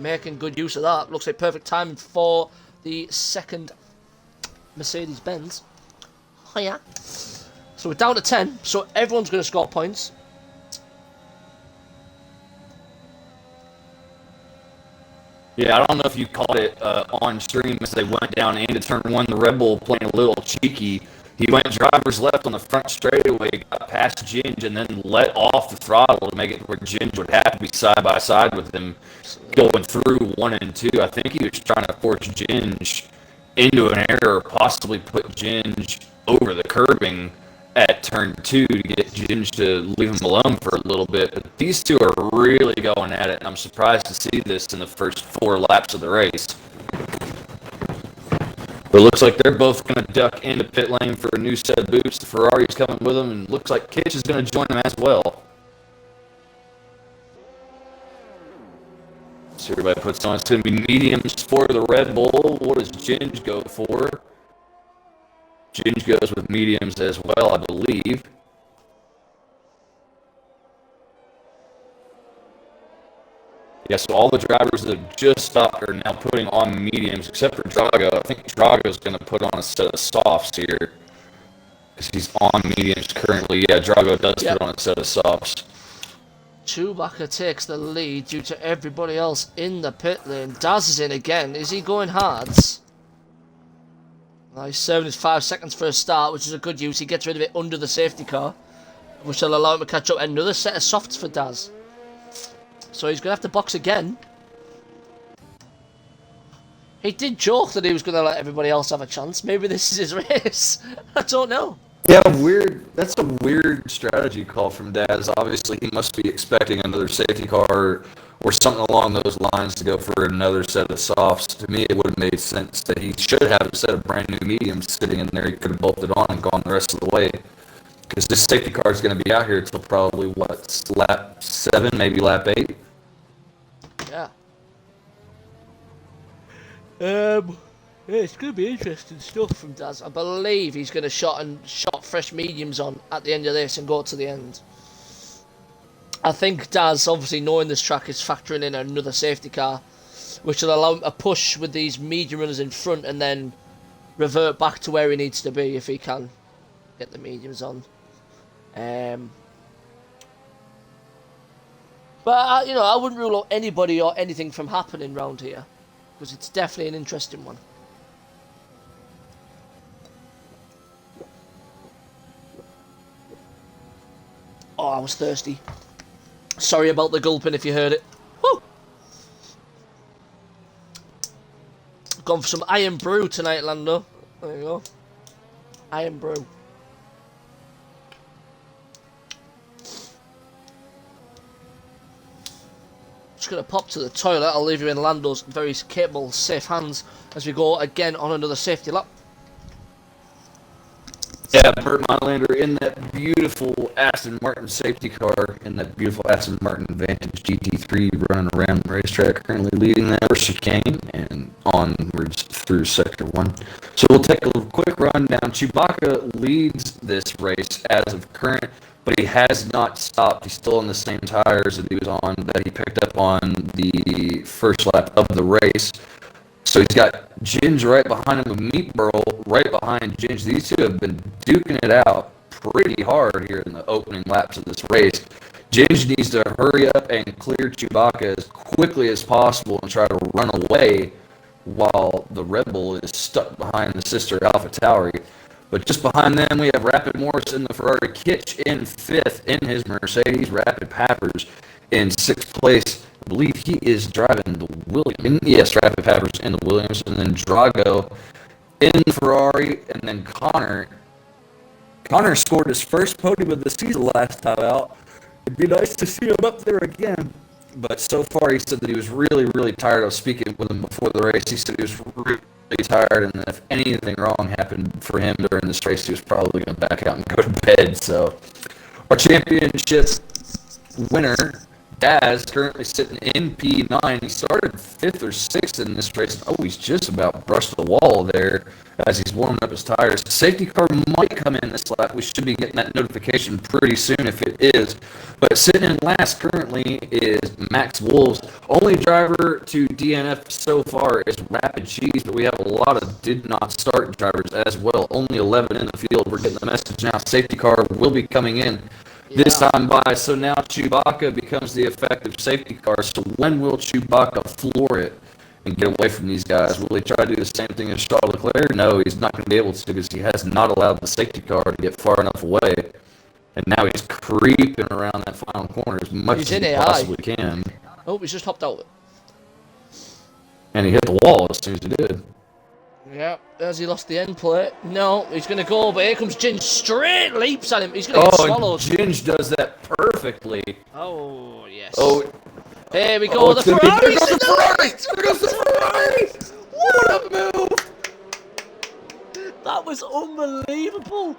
Making good use of that. Looks like perfect time for the second Mercedes-Benz. Oh yeah. So we're down to 10. So everyone's going to score points. Yeah, I don't know if you caught it on stream as they went down into turn 1. The Red Bull playing a little cheeky. He went driver's left on the front straightaway, got past Ginge, and then let off the throttle to make it where Ginge would have to be side by side with him going through 1 and 2. I think he was trying to force Ginge into an error, possibly put Ginge over the curbing at turn 2 to get Ginge to leave him alone for a little bit. But these two are really going at it, and I'm surprised to see this in the first 4 laps of the race. But it looks like they're both going to duck into pit lane for a new set of boots. The Ferrari's coming with them, and looks like Kitch is going to join them as well. So everybody puts on. It's going to be mediums for the Red Bull. What does Ginge go for? Ginge goes with mediums as well, I believe. Yeah, so all the drivers that have just stopped are now putting on mediums, except for Drago. I think Drago's going to put on a set of softs here, because he's on mediums currently. Yeah, Drago does put on a set of softs. Chewbacca takes the lead due to everybody else in the pit lane. Daz is in again. Is he going hards? Now he's serving his 5 seconds for a start, which is a good use. He gets rid of it under the safety car, which will allow him to catch up. Another set of softs for Daz. So he's going to have to box again. He did joke that he was going to let everybody else have a chance. Maybe this is his race. I don't know. Yeah, weird. That's a weird strategy call from Daz. Obviously, he must be expecting another safety car or something along those lines to go for another set of softs. To me, it would have made sense that he should have a set of brand new mediums sitting in there. He could have bolted on and gone the rest of the way. Because this safety car is going to be out here until probably, what, lap 7, maybe lap 8? Yeah, it's going to be interesting stuff from Daz. I believe he's going to shot fresh mediums on at the end of this and go to the end. I think Daz, obviously knowing this track, is factoring in another safety car, which will allow him to push with these medium runners in front and then revert back to where he needs to be if he can get the mediums on. But I wouldn't rule out anybody or anything from happening round here, because it's definitely an interesting one. Oh, I was thirsty. Sorry about the gulping if you heard it. Woo! Gone for some iron brew tonight, Lando. There you go. Iron brew. Just gonna pop to the toilet. I'll leave you in Lando's very capable, safe hands as we go again on another safety lap. Yeah, Burt Mylander in that beautiful Aston Martin safety car, in that beautiful Aston Martin Vantage GT3 running around the racetrack, currently leading that chicane and onwards through Sector 1. So we'll take a quick rundown. Chewbacca leads this race as of current, but he has not stopped. He's still on the same tires that he was on, that he picked up on the first lap of the race. So he's got Ginge right behind him with Meat Burl right behind Ginge. These two have been duking it out pretty hard here in the opening laps of this race. Ginge needs to hurry up and clear Chewbacca as quickly as possible and try to run away while the Red Bull is stuck behind the sister AlphaTauri. But just behind them, we have Rapid Morris in the Ferrari, Kitch in 5th in his Mercedes, Rapid Pappers in 6th place. I believe he is driving the Williams. Yes, Rapid Pappers in the Williams, and then Drago in the Ferrari, and then Connor. Connor scored his first podium of the season last time out. It'd be nice to see him up there again. But so far, he said that he was really, really tired. I was speaking with him before the race. He said he was really tired, and that if anything wrong happened for him during this race, he was probably going to back out and go to bed. So our championship winner, Daz, currently sitting in P9. He started 5th or 6th in this race. Oh, he's just about brushed the wall there as he's warming up his tires. Safety car might come in this lap. We should be getting that notification pretty soon if it is. But sitting in last currently is Max Wolves. Only driver to DNF so far is Rapid Cheese, but we have a lot of did not start drivers as well. Only 11 in the field. We're getting the message now. Safety car will be coming in this time by. So now Chewbacca becomes the effective safety car. So when will Chewbacca floor it and get away from these guys? Will he try to do the same thing as Charles Leclerc? No, he's not going to be able to, because he has not allowed the safety car to get far enough away. And now he's creeping around that final corner as much as he possibly can. Oh, he's just hopped out. And he hit the wall as soon as he did. Yeah, has he lost the end plate? No, he's going to go, but here comes Ginge, straight leaps at him. He's going to get swallowed. Ginge does that perfectly. Oh, yes. Oh, here we go, the Ferrari! There goes the Ferrari! There goes the Ferrari! What a move! That was unbelievable.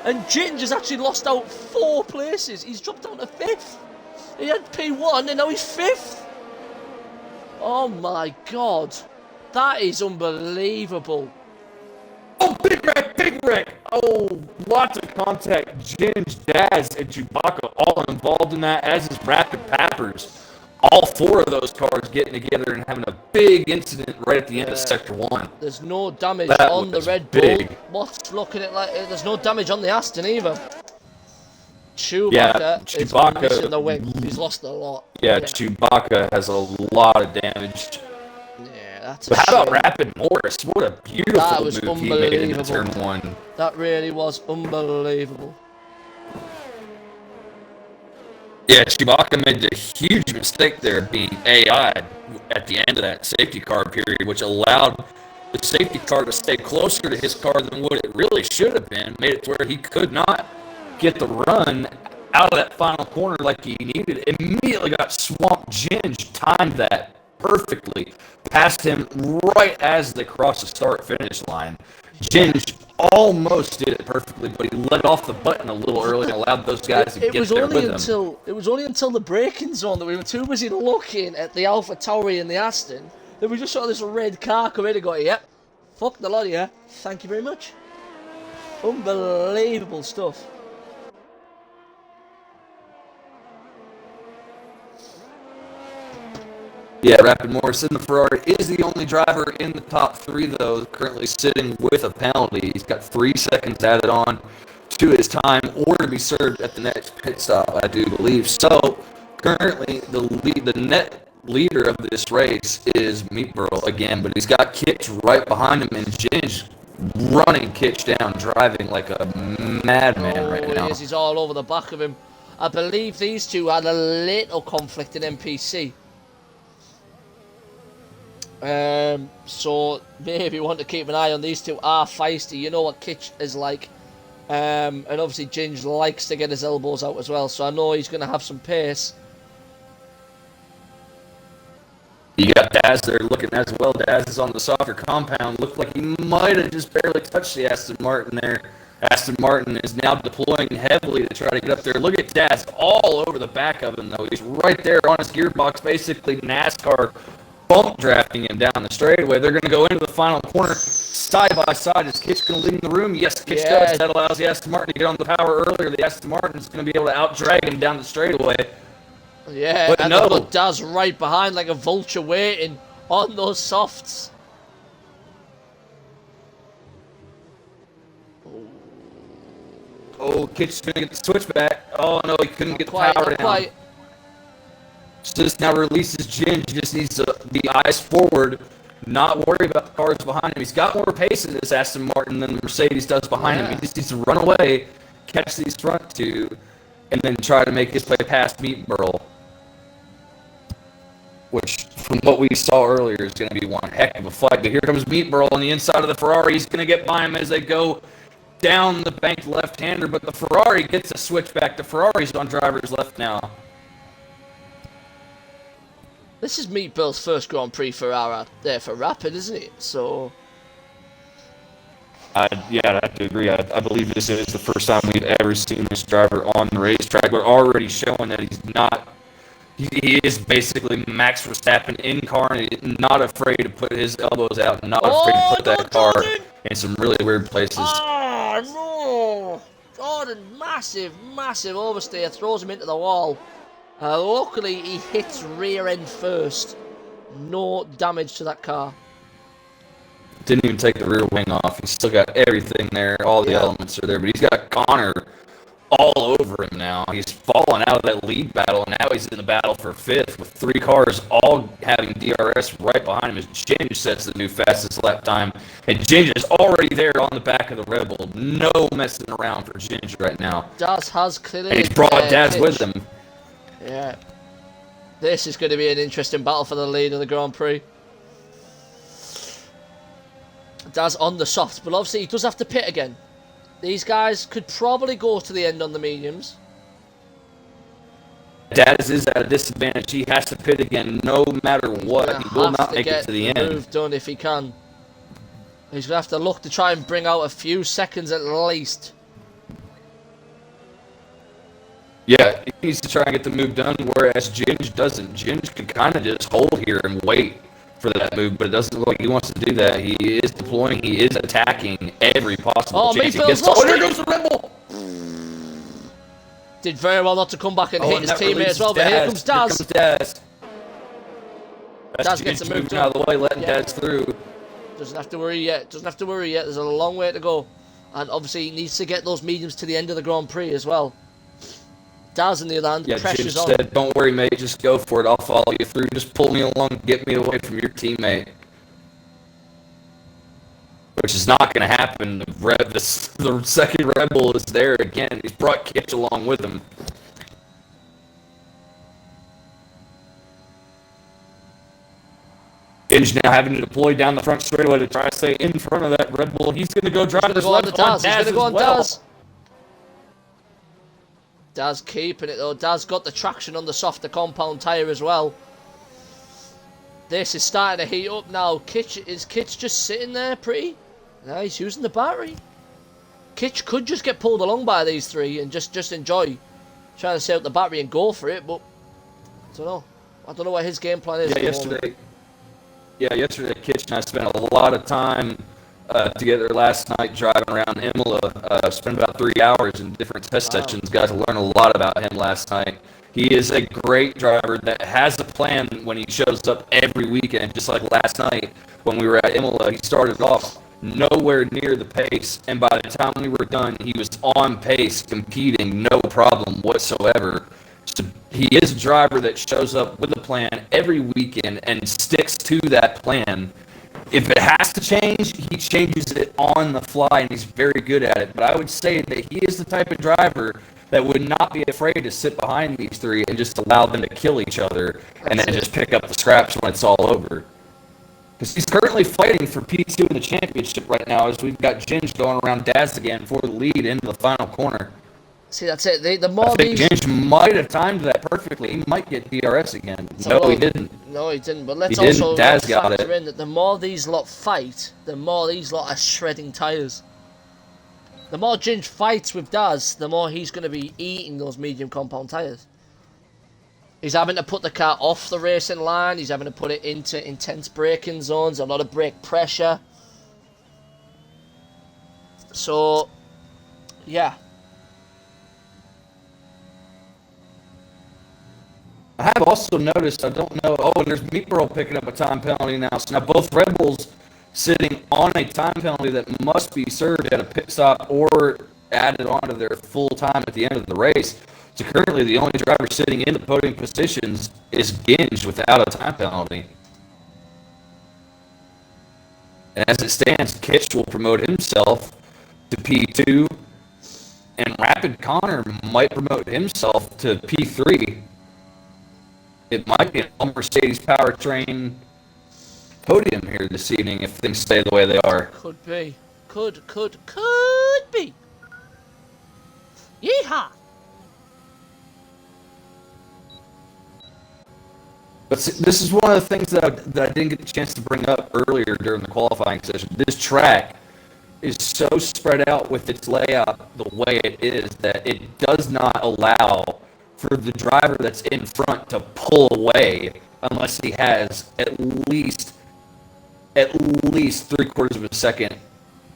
And Ginge has actually lost out 4 places. He's dropped down to 5th. He had P1 and now he's 5th. Oh my God. That is unbelievable. Oh, big wreck! Oh, lots of contact. Ginge, Daz, and Chewbacca all involved in that, as is Rapid Pappers. All 4 of those cars getting together and having a big incident right at the end of Sector 1. There's no damage on the Red Bull. What's looking at like there's no damage on the Aston either. Chewbacca is missing the wing. He's lost a lot. Yeah, Chewbacca has a lot of damage. Yeah, that's But how about Rapid Morris? What a beautiful move he made in Turn 1. That really was unbelievable. Yeah, Chewbacca made the huge mistake there being AI'd at the end of that safety car period, which allowed the safety car to stay closer to his car than what it really should have been. Made it to where he could not get the run out of that final corner like he needed. Immediately got swamped. Ginge timed that perfectly. Passed him right as they crossed the start-finish line. Ginge almost did it perfectly, but he let off the button a little early and allowed those guys to get there with him. It was only until the braking zone that we were too busy looking at the AlphaTauri and the Aston Then we just saw this red car come in and go, yep, fuck the lot of you. Thank you very much. Unbelievable stuff. Yeah, Rapid Morrison, the Ferrari, is the only driver in the top 3, though, currently sitting with a penalty. He's got 3 seconds added on to his time, or to be served at the next pit stop, I do believe. So, currently, the net leader of this race is Meatburl again, but he's got Kitch right behind him, and Ginge running Kitch down, driving like a madman right now. He's all over the back of him. I believe these two had a little conflict in NPC. So maybe want to keep an eye on these two. Are feisty, you know what Kitch is like. And obviously Ginge likes to get his elbows out as well, so I know he's going to have some pace. You got Daz there looking as well. Daz is on the softer compound. Looked like he might have just barely touched the Aston Martin there. Aston Martin is now deploying heavily to try to get up there. Look at Daz all over the back of him, though. He's right there on his gearbox, basically NASCAR bump drafting him down the straightaway. They're going to go into the final corner side by side. Is Kitch going to lead in the room? Yes, Kitch does. That allows the Aston Martin to get on the power earlier. The Aston Martin is going to be able to out-drag him down the straightaway. Yeah, but and no. they've got Daz right behind like a vulture waiting on those softs. Oh, Kitch is going to get the switchback. Oh, no, he couldn't get the power down. So this now releases Ginge. He just needs to be eyes forward, not worry about the cars behind him. He's got more pace in this Aston Martin than the Mercedes does behind him. He just needs to run away, catch these front two, and then try to make his way past Meatburl, which, from what we saw earlier, is going to be one heck of a fight. But here comes Meatburl on the inside of the Ferrari. He's going to get by him as they go down the banked left-hander, but the Ferrari gets a switchback. The Ferrari's on driver's left now. This is Meatburl's first Grand Prix for Rapid, isn't it? So, yeah, I have to agree. I believe this is the first time we've ever seen this driver on the racetrack. We're already showing that he's not. He is basically Max Verstappen incarnate, not afraid to put his elbows out, not afraid to put that car in some really weird places. Oh, no! Jordan, massive oversteer, throws him into the wall. Luckily, he hits rear end first. No damage to that car. Didn't even take the rear wing off. He's still got everything there. All the elements are there, but he's got Connor all over him now. He's fallen out of that lead battle, and now he's in the battle for 5th with 3 cars all having DRS right behind him as Ginge sets the new fastest lap time. And Ginge is already there on the back of the Red Bull. No messing around for Ginge right now. Daz has clearly... And he's brought Daz with him. Yeah. This is going to be an interesting battle for the lead of the Grand Prix. Daz on the softs, but obviously he does have to pit again. These guys could probably go to the end on the mediums. Daz is at a disadvantage. He has to pit again no matter what. He will not make it to the end. Move done if he can. He's going to have to look to try and bring out a few seconds at least. Yeah, he needs to try and get the move done, whereas Ginge doesn't. Ginge can kind of just hold here and wait for that move, but it doesn't look like he wants to do that. He is deploying. He is attacking every possible chance he gets. Oh, there goes the Red Bull! Did very well not to come back and hit his teammate as well, but here comes Daz. Here comes Daz. Daz gets a move out of the way, letting Daz through. Doesn't have to worry yet. There's a long way to go. And obviously he needs to get those mediums to the end of the Grand Prix as well. Daz in the other hand, pressure's on. Said, don't worry, mate, just go for it. I'll follow you through. Just pull me along, get me away from your teammate. Which is not going to happen. The second Red Bull is there again. He's brought Kitch along with him. Ginge now having to deploy down the front straightaway to try to stay in front of that Red Bull. He's going to go drive this left on Daz. He's going to go on Daz. Daz keeping it though. Daz got the traction on the softer compound tyre as well. This is starting to heat up now. Is Kitch just sitting there pretty? No, he's using the battery. Kitch could just get pulled along by these three and just enjoy trying to set out the battery and go for it, but I don't know. I don't know what his game plan is. Yeah, yesterday, Kitch and I spent a lot of time together last night driving around Imola. Spent about 3 hours in different test sessions. Got to learn a lot about him last night. He is a great driver that has a plan when he shows up every weekend, just like last night when we were at Imola. He started off nowhere near the pace, and by the time we were done, he was on pace, competing, no problem whatsoever. So he is a driver that shows up with a plan every weekend and sticks to that plan. If it has to change, he changes it on the fly, and he's very good at it. But I would say that he is the type of driver that would not be afraid to sit behind these three and just allow them to kill each other and then just pick up the scraps when it's all over. Because he's currently fighting for P2 in the championship right now, as we've got Ginge going around Daz again for the lead into the final corner. See, that's it. The more I think these... Ginge might have timed that perfectly. He might get DRS again. No, he didn't. No, he didn't. But let's He didn't. also Daz got factor it. in that the more these lot fight, the more these lot are shredding tyres. The more Ginge fights with Daz, the more he's going to be eating those medium compound tyres. He's having to put the car off the racing line. He's having to put it into intense braking zones, a lot of brake pressure. So, yeah. I have also noticed, I don't know, and there's Meatball picking up a time penalty now. So now both Red Bulls sitting on a time penalty that must be served at a pit stop or added onto their full time at the end of the race. So currently the only driver sitting in the podium positions is Ginge without a time penalty. And as it stands, Kitch will promote himself to P2, and Rapid Connor might promote himself to P3. It might be a Mercedes powertrain podium here this evening if things stay the way they are. Could be. Could be. Yeehaw! But this is one of the things that I didn't get the chance to bring up earlier during the qualifying session. This track is so spread out with its layout the way it is that it does not allow for the driver that's in front to pull away unless he has at least 3/4 of a second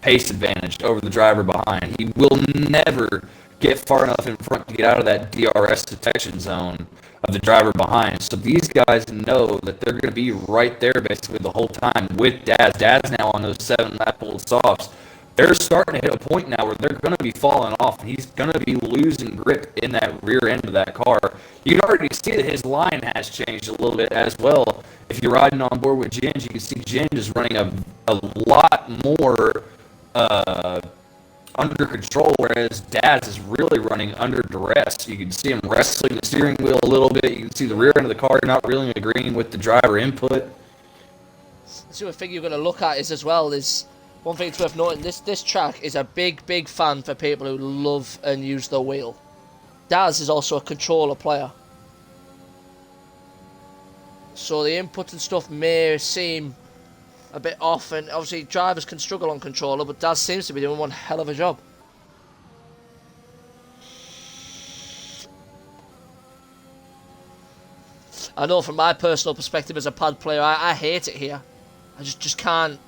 pace advantage over the driver behind. He will never get far enough in front to get out of that DRS detection zone of the driver behind. So these guys know that they're going to be right there basically the whole time with Daz. Daz now on those 7-lap pulled softs. They're starting to hit a point now where they're going to be falling off. He's going to be losing grip in that rear end of that car. You can already see that his line has changed a little bit as well. If you're riding on board with Ginge, you can see Ginge is running a lot more under control, whereas Daz is really running under duress. You can see him wrestling the steering wheel a little bit. You can see the rear end of the car not really agreeing with the driver input. The other thing you're going to look at is as well is one thing it's worth noting. This track is a big fan for people who love and use the wheel. Daz is also a controller player, so the input and stuff may seem a bit off, and obviously drivers can struggle on controller, but Daz seems to be doing one hell of a job. I know from my personal perspective as a pad player, I hate it here. I just can't.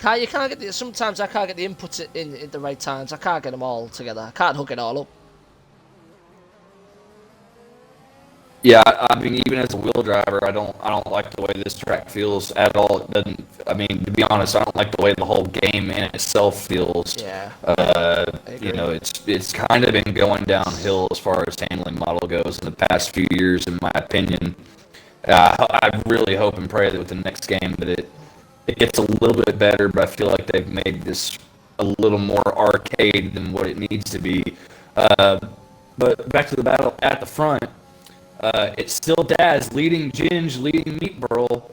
You can't get the, sometimes I can't get the inputs in at the right times. I can't get them all together. I can't hook it all up. Yeah, I mean, even as a wheel driver, I don't like the way this track feels at all. It doesn't. I mean, to be honest, I don't like the way the whole game in itself feels. Yeah. You know, it's kind of been going downhill as far as handling model goes in the past few years, in my opinion. I really hope and pray that with the next game that it gets a little bit better, but I feel like they've made this a little more arcade than what it needs to be. But back to the battle at the front. It's still Daz leading Ginge, leading Meatburl,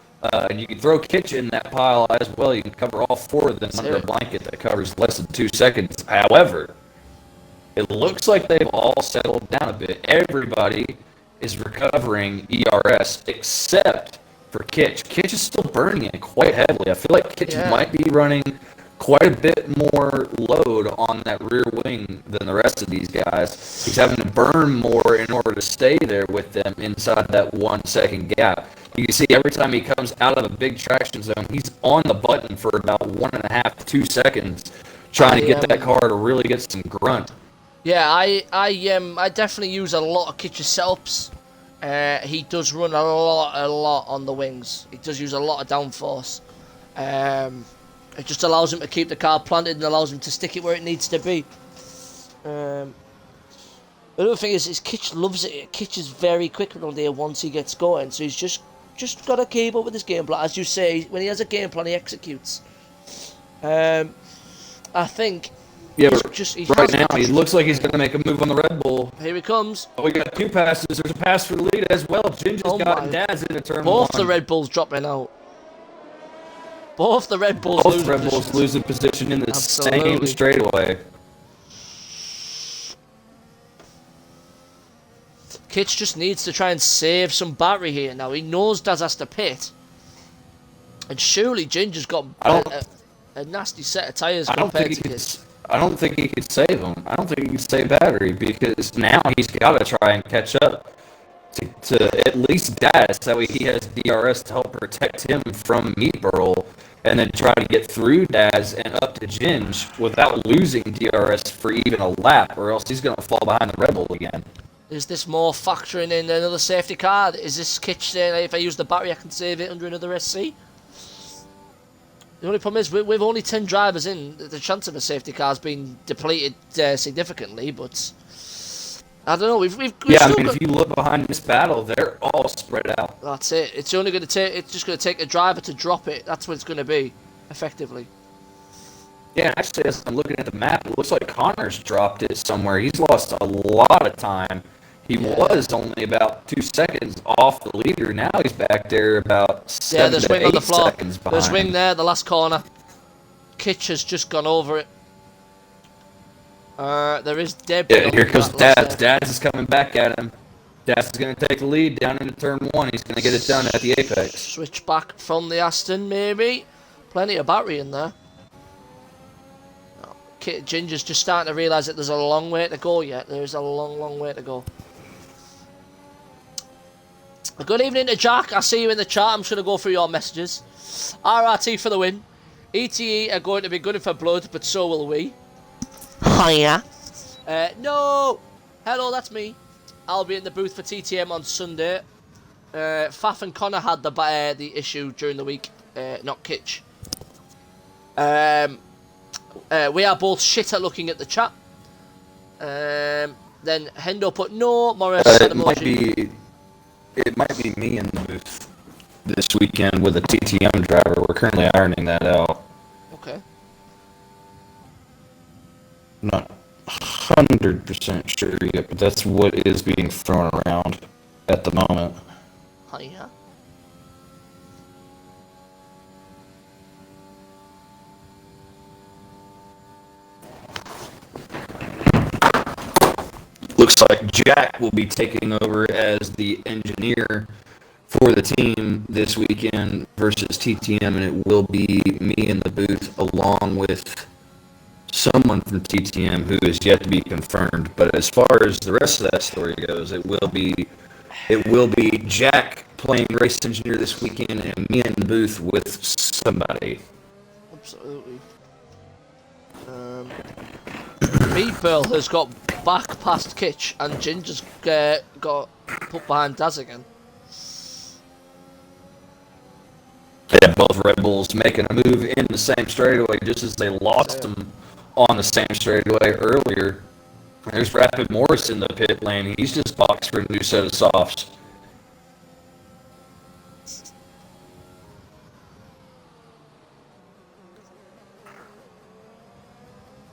and you can throw Kitch in that pile as well. You can cover all four of them under a blanket that covers less than 2 seconds. However, it looks like they've all settled down a bit. Everybody is recovering ERS except for Kitch. Kitch is still burning it quite heavily. I feel like Kitch might be running quite a bit more load on that rear wing than the rest of these guys. He's having to burn more in order to stay there with them inside that 1 second gap. You can see every time he comes out of a big traction zone, he's on the button for about 1.5 to 2 seconds, trying to get that car to really get some grunt. Yeah, I definitely use a lot of Kitch's setups. He does run a lot on the wings. He does use a lot of downforce. It just allows him to keep the car planted and allows him to stick it where it needs to be. The other thing is Kitch loves it. Kitch is very quick around here once he gets going, so he's just got to keep up with his game plan. As you say, when he has a game plan, he executes. I think. Yeah, right now he looks like he's going to make a move on the Red Bull. Here he comes. Oh, we got 2 passes. There's a pass for the lead as well. Ginger's got Daz into turn 1. Both the Red Bulls dropping out. Both the Red Bulls losing position in the same straightaway. Kitch just needs to try and save some battery here now. He knows Daz has to pit. And surely Ginger's got a nasty set of tyres compared to Kitch. I don't think he could save him. I don't think he could save battery because now he's got to try and catch up to at least Daz. That way he has DRS to help protect him from Meat Burl, and then try to get through Daz and up to Ginge without losing DRS for even a lap, or else he's going to fall behind the Red Bull again. Is this more factoring in another safety car? Is this Kitch saying, if I use the battery, I can save it under another SC? The only problem is, with only 10 drivers in, the chance of a safety car's been depleted significantly, but I don't know. We've if you look behind this battle, they're all spread out. That's it. It's only going to take. It's just going to take a driver to drop it. That's what it's going to be, effectively. Yeah, actually, as I'm looking at the map, it looks like Connor's dropped it somewhere. He's lost a lot of time. He was only about 2 seconds off the leader. Now he's back there about 7 there's to wing 8 on the floor. seconds behind. There's wing there, the last corner. Kitch has just gone over it. There is debris. Yeah, here comes Daz. Daz is coming back at him. Daz is going to take the lead down into turn 1. He's going to get it done at the apex. Switch back from the Aston, maybe. Plenty of battery in there. Ginger's just starting to realise that there's a long way to go yet. There's a long way to go. Good evening to Jack. I see you in the chat. I'm just going to go through your messages. RRT for the win. ETE are going to be good for blood, but so will we. Hiya. No. Hello, that's me. I'll be in the booth for TTM on Sunday. Faf and Connor had the issue during the week, not Kitch. We are both shit at looking at the chat. Then Hendo put no. Morris said emoji. It might be me in the booth this weekend with a TTM driver. We're currently ironing that out. Okay. I'm not 100% sure yet, but that's what is being thrown around at the moment. Hiya. Looks like Jack will be taking over as the engineer for the team this weekend versus TTM, and it will be me in the booth along with someone from TTM who is yet to be confirmed. But as far as the rest of that story goes, it will be Jack playing race engineer this weekend and me in the booth with somebody. Absolutely. Meatball has got back past Kitch, and Ginger's got put behind Daz again. Yeah, both Red Bulls making a move in the same straightaway just as they lost them on the same straightaway earlier. There's Rapid Morris in the pit lane. He's just boxed for a new set of softs.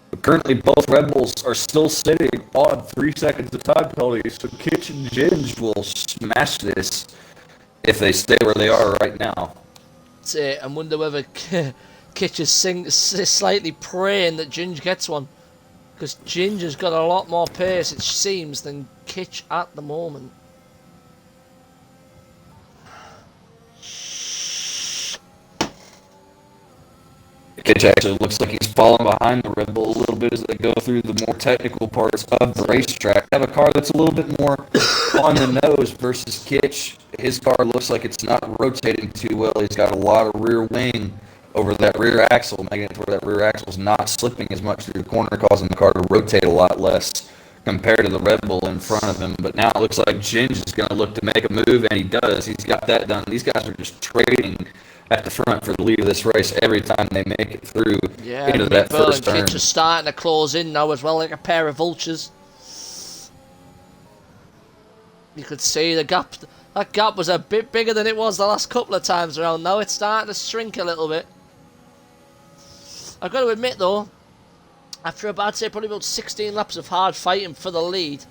But currently, both Red Bulls are still sitting on 3 seconds of time penalty, so Kitch and Ginge will smash this if they stay where they are right now. I wonder whether Kitch is slightly praying that Ginge gets one. Because Ginger's got a lot more pace, it seems, than Kitch at the moment. Kitch actually looks like he's falling behind the Red Bull a little bit as they go through the more technical parts of the racetrack. Have a car that's a little bit more on the nose versus Kitch. His car looks like it's not rotating too well. He's got a lot of rear wing over that rear axle, making it to where that rear axle is not slipping as much through the corner, causing the car to rotate a lot less compared to the Red Bull in front of him. But now it looks like Ginge is going to look to make a move, and he does. He's got that done. These guys are just trading at the front for the lead of this race every time they make it through into that first turn. Kitch are starting to close in now as well, like a pair of vultures. You could see the gap. That gap was a bit bigger than it was the last couple of times around. Now it's starting to shrink a little bit. I've got to admit though, after about, I'd say probably about 16 laps of hard fighting for the lead,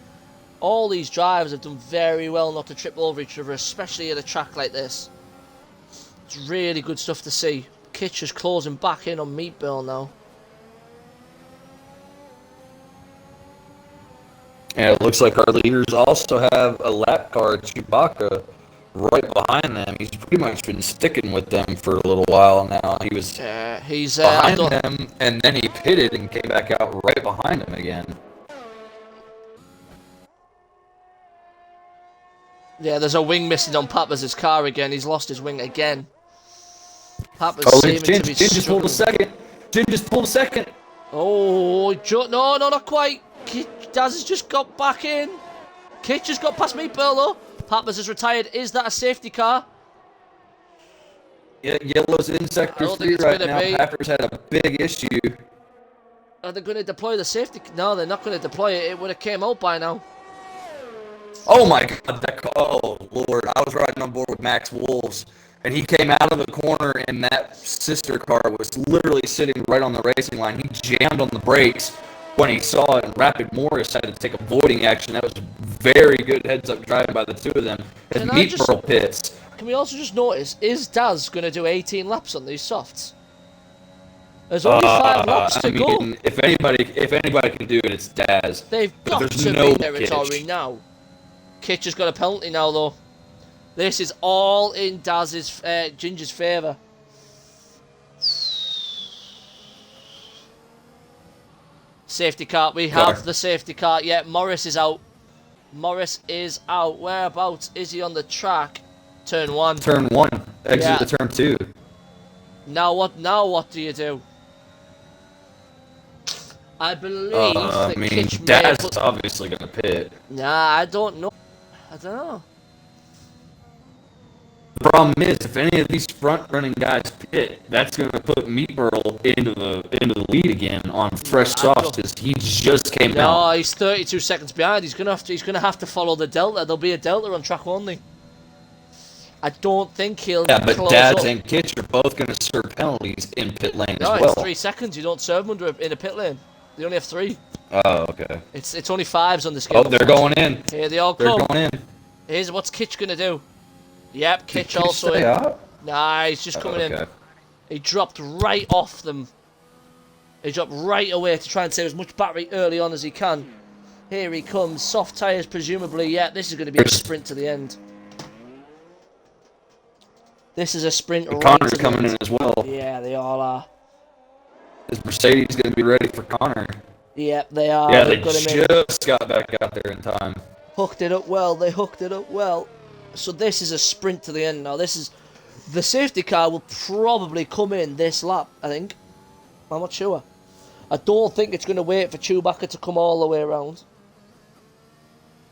all these drivers have done very well not to trip over each other, especially at a track like this. It's really good stuff to see. Kitch is closing back in on Meatball now. And it looks like our leaders also have a lap car, Chewbacca, right behind them. He's pretty much been sticking with them for a little while now. He was he's behind them, and then he pitted and came back out right behind them again. Yeah, there's a wing missing on Pappas' car again. He's lost his wing again. Pappas seeming to be Ginge just pulled a second. Ginge just pulled a second. Oh, no, not quite. Daz has just got back in. Kitch has got past Meatball though. Pappas has retired. Is that a safety car? Yeah, Yellow's in sector 3 right now. Pappas had a big issue. Are they going to deploy the safety? No, they're not going to deploy it. It would have came out by now. Oh my God! Oh Lord! I was riding on board with Max Wolves, and he came out of the corner, and that sister car was literally sitting right on the racing line. He jammed on the brakes when he saw it, and Rapid Morris had to take avoiding action. That was very good heads-up driving by the two of them. As Meatball pits. Can we also just notice, is Daz going to do 18 laps on these softs? There's only 5 laps to go. If anybody can do it, it's Daz. They've got to be territory now. Kitch has got a penalty now, though. This is all in Daz's, Ginger's favour. Safety car. We have the safety car. Yeah, Morris is out. Morris is out. Whereabouts is he on the track? Turn 1. Turn 1. Exit the turn 2. Now what do you do? I believe that Kitch Daz is obviously going to pit. Nah, I don't know. I don't know. The problem is, if any of these front-running guys pit, that's going to put Meatball into the lead again on fresh softs because he just came out. No, he's 32 seconds behind. He's going to have to follow the delta. There'll be a delta on track only. I don't think he'll. Yeah, but Daz and Kitch are both going to serve penalties in pit lane as well. No, it's 3 seconds. You don't serve them in a pit lane. They only have 3. Oh, okay. It's only 5s on this game. Oh, they're going in. Here they all come. They're going in. Here's what's Kitch going to do. Yep, Kitch also in. Nah, he's just coming in. He dropped right off them. He dropped right away to try and save as much battery early on as he can. Here he comes. Soft tyres, presumably. Yeah, this is going to be a sprint to the end. This is a sprint right Connor's to the coming end. in as well. Yeah, they all are. Is Mercedes going to be ready for Connor? Yep, they are. Yeah, they just got back out there in time. Hooked it up well. They hooked it up well. So this is a sprint to the end now. This is... The safety car will probably come in this lap, I think. I'm not sure. I don't think it's going to wait for Chewbacca to come all the way around.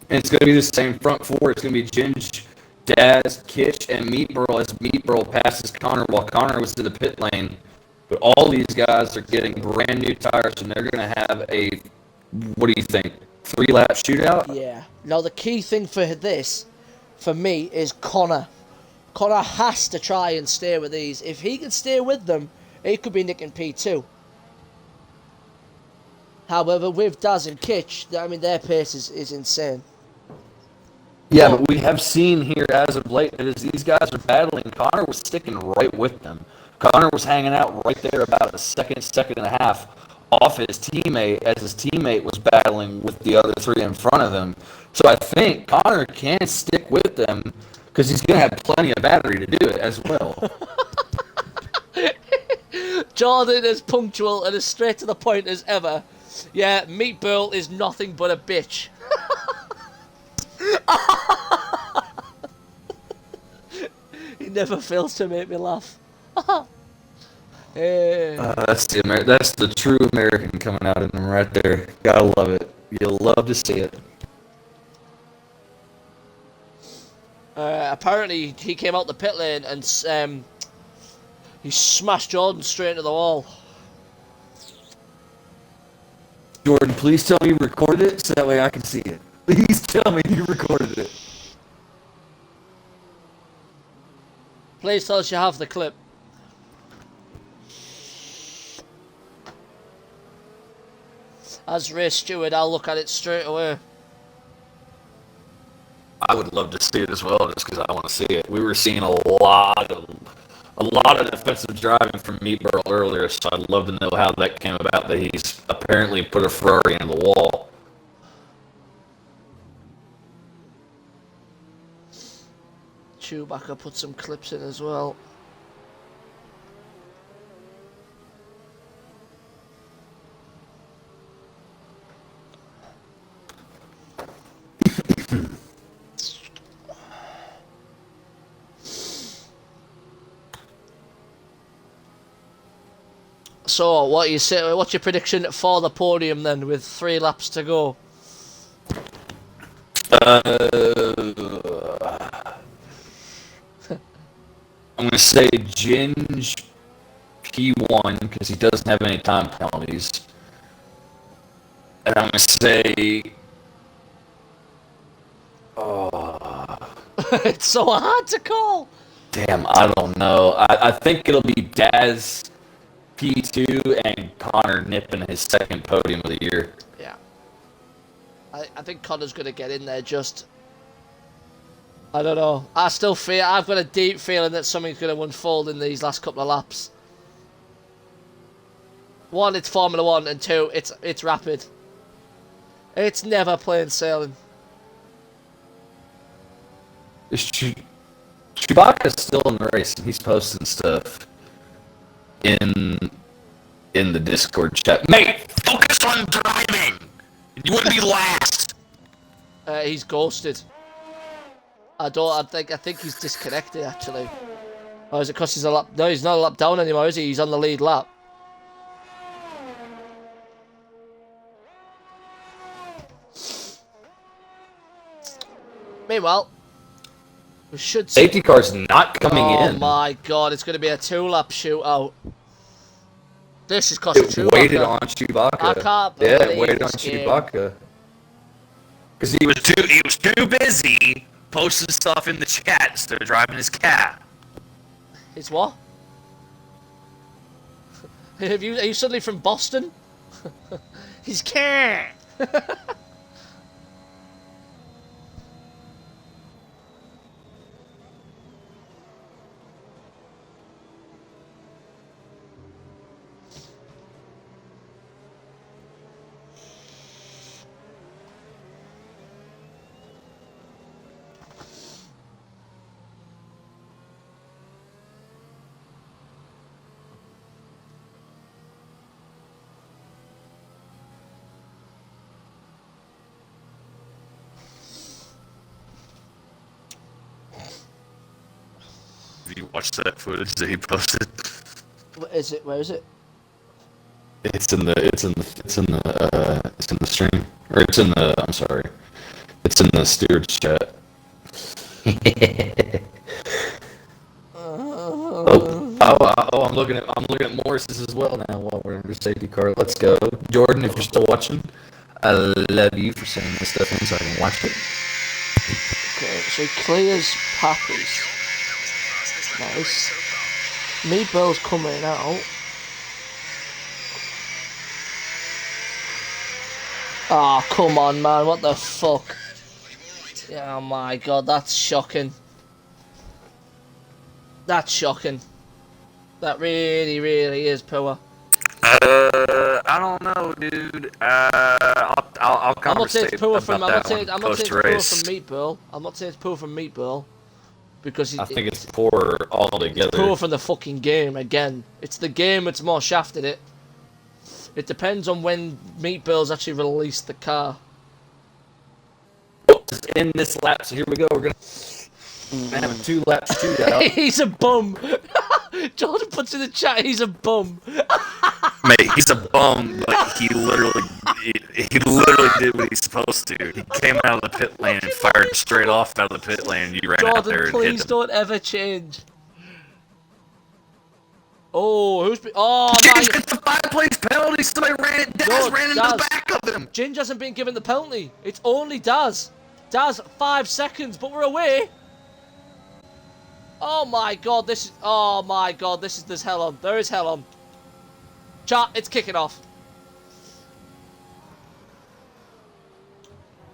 And it's going to be the same front 4. It's going to be Ginge, Daz, Kitch, and Meatball as Meatball passes Connor while Connor was in the pit lane. But all these guys are getting brand new tires, and they're going to have a, what do you think, 3-lap shootout? Yeah. Now the key thing for this, for me, is Connor. Connor has to try and stay with these. If he can stay with them, he could be nicking P2. However, with Daz and Kitch, I mean, their pace is insane. Yeah, but we have seen here as of late that as these guys are battling, Connor was sticking right with them. Connor was hanging out right there about a second and a half off his teammate as his teammate was battling with the other 3 in front of him. So I think Connor can stick with them because he's going to have plenty of battery to do it as well. Jordan as punctual and as straight to the point as ever. Yeah, Meatball is nothing but a bitch. He never fails to make me laugh. Hey. That's the true American coming out in him right there. Gotta love it. You'll love to see it. Apparently, he came out the pit lane and he smashed Jordan straight into the wall. Jordan, please tell me you recorded it so that way I can see it. Please tell me you recorded it. Please tell us you have the clip. As race steward, I'll look at it straight away. I would love to see it as well, just because I want to see it. We were seeing a lot of defensive driving from Meatball earlier, so I'd love to know how that came about. That he's apparently put a Ferrari in the wall. Chewbacca put some clips in as well. So, what you say? What's your prediction for the podium then, with 3 laps to go? I'm going to say Ginge P1 because he doesn't have any time penalties. And I'm going to say... It's so hard to call. Damn, I don't know. I think it'll be Daz P2 and Connor nipping his second podium of the year. Yeah. I think Connor's going to get in there just... I don't know. I've got a deep feeling that something's going to unfold in these last couple of laps. 1, it's Formula 1, and 2, it's rapid. It's never plain sailing. Is Chewbacca's still in the race, and he's posting stuff in the Discord chat. Mate, focus on driving! You wouldn't be last! He's ghosted. I think he's disconnected, actually. Or is it because he's a lap... No, he's not a lap down anymore, is he? He's on the lead lap. Meanwhile, we should... Safety car's not coming in. Oh my god, it's going to be a 2-lap shootout. This is costing Chewbacca. It waited on Chewbacca. I can't believe it waited on this game. Chewbacca. Because he was too busy posting stuff in the chat instead of driving his cat. It's what? Are you suddenly from Boston? His cat! Have you watched that footage that he posted? What is it? Where is it? It's in the stream, or it's in the. I'm sorry, it's in the steerage chat. I'm looking at Morris's as well now while we're under safety car. Let's go, Jordan. If you're still watching, I love you for sending this stuff in so I can watch it. Okay, so he clears Pappy's. Nice. Meatball's coming out. Oh, come on, man. What the fuck? Oh my god, that's shocking. That's shocking. That really, really is poor. I don't know, dude. I'll I'm not saying it's poor from Meatball. Meatball. I'm not saying it's poor from Meatball because I think it's poor altogether. It's poor from the fucking game again. It's the game that's more shafted it. It depends on when Meatballs actually release the car. In this lap, so here we go. We're gonna have 2 lap shootout. He's a bum. Jordan puts in the chat, he's a bum. Mate, he's a bum, but he literally did what he's supposed to. He came out of the pit lane and fired straight off out of the pit lane. You ran out there Jordan, and please hit him. don't ever change. Oh, oh Ginge my! gets the 5-place penalty. Somebody ran into the back of him. Ginge hasn't been given the penalty. It's only Daz. Daz, 5 seconds, but we're away. Oh my god, this is there's hell on. There is hell on. Chat, it's kicking off.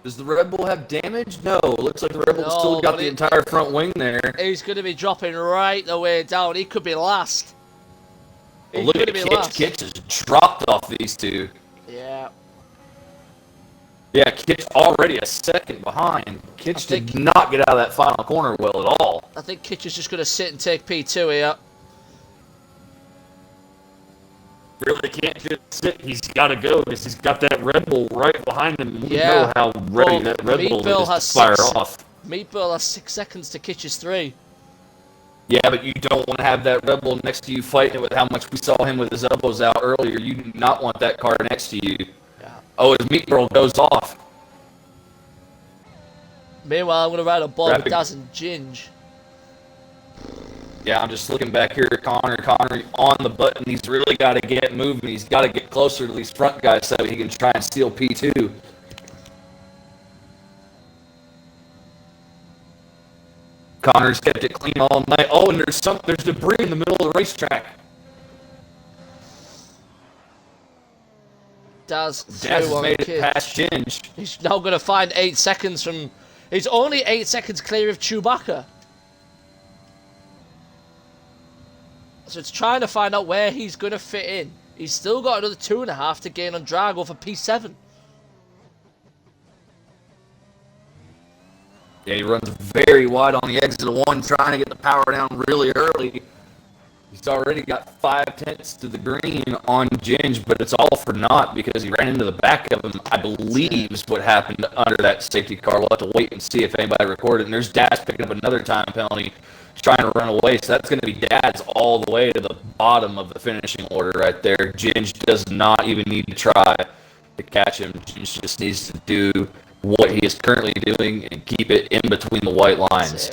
Does the Red Bull have damage? No. Looks like the Red Bull No, still got but the entire front wing there. He's going to be dropping right the way down. He could be last. He's Look going at to be Kitch. last. Kitch has dropped off these two. Yeah. Yeah, Kitch already a second behind. Kitch did not get out of that final corner well at all. I think Kitch is just going to sit and take P2 here. Really can't just sit. He's got to go because he's got that Red Bull right behind him. We Yeah. know how ready Well, that Red Bull Meatball is to fire has off. Meatball has 6 seconds to Kitch's 3. Yeah, but you don't want to have that Red Bull next to you fighting it with how much we saw him with his elbows out earlier. You do not want that car next to you. Yeah. Oh, his Meatball goes off. Meanwhile, I'm going to ride a ball with Rapid. Daz and Ginge. Yeah, I'm just looking back here at Connor. Connor on the button. He's really got to get moving. He's got to get closer to these front guys so he can try and steal P2. Connor's kept it clean all night. Oh, and there's debris in the middle of the racetrack. Daz Daz through has on made it Kitch. past Ginge. He's now going to find 8 seconds from... He's only 8 seconds clear of Chewbacca. So it's trying to find out where he's going to fit in. He's still got another 2.5 to gain on Drago for P7. Yeah, he runs very wide on the exit of 1, trying to get the power down really early. He's already got 5/10 to the green on Ginge, but it's all for naught because he ran into the back of him, I believe is what happened under that safety car. We'll have to wait and see if anybody recorded. And there's Daz picking up another time penalty, trying to run away. So that's going to be Daz all the way to the bottom of the finishing order right there. Ginge does not even need to try to catch him. Ginge just needs to do what he is currently doing and keep it in between the white lines.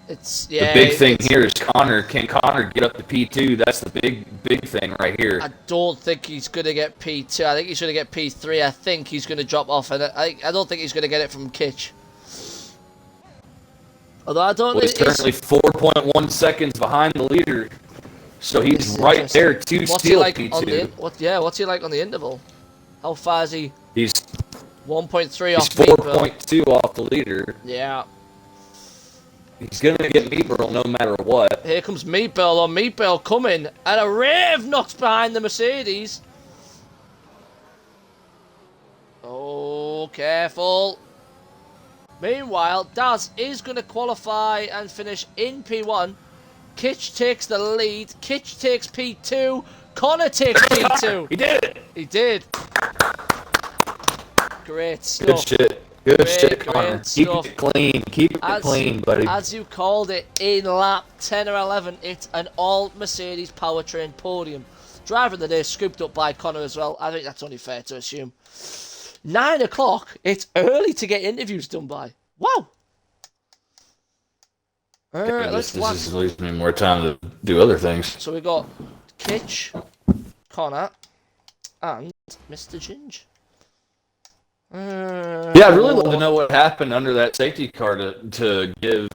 The big thing here is can Connor get up to P2? That's the big thing right here. I don't think he's going to get P2. I think he's going to get P3. I think he's going to drop off. And I don't think he's going to get it from Kitch. Although I don't Well, he's currently 4.1 seconds behind the leader. So he's right there to steal P2. What's he like on the interval? How far is he? He's 1.3 off He's Meatball. 4.2 off the leader. Yeah. He's going to get Meatball no matter what. Here comes Meatball on Meatball coming. And a rave knocks behind the Mercedes. Oh, careful. Meanwhile, Daz is going to qualify and finish in P1. Kitch takes the lead. Kitch takes P2. Connor takes P2. He did it. He did. Great stuff. Good shit. Good shit, Great Connor. Keep stuff. it clean. Keep it clean, buddy. As you called it in lap 10 or 11, it's an all-Mercedes powertrain podium. Driver of the day scooped up by Connor as well. I think that's only fair to assume. 9 o'clock. It's early to get interviews done by. Wow. This is leaving me more time to do other things. So we got Kitch, Connor, and Mr. Ginge. Yeah, I'd really love to know what happened under that safety car to give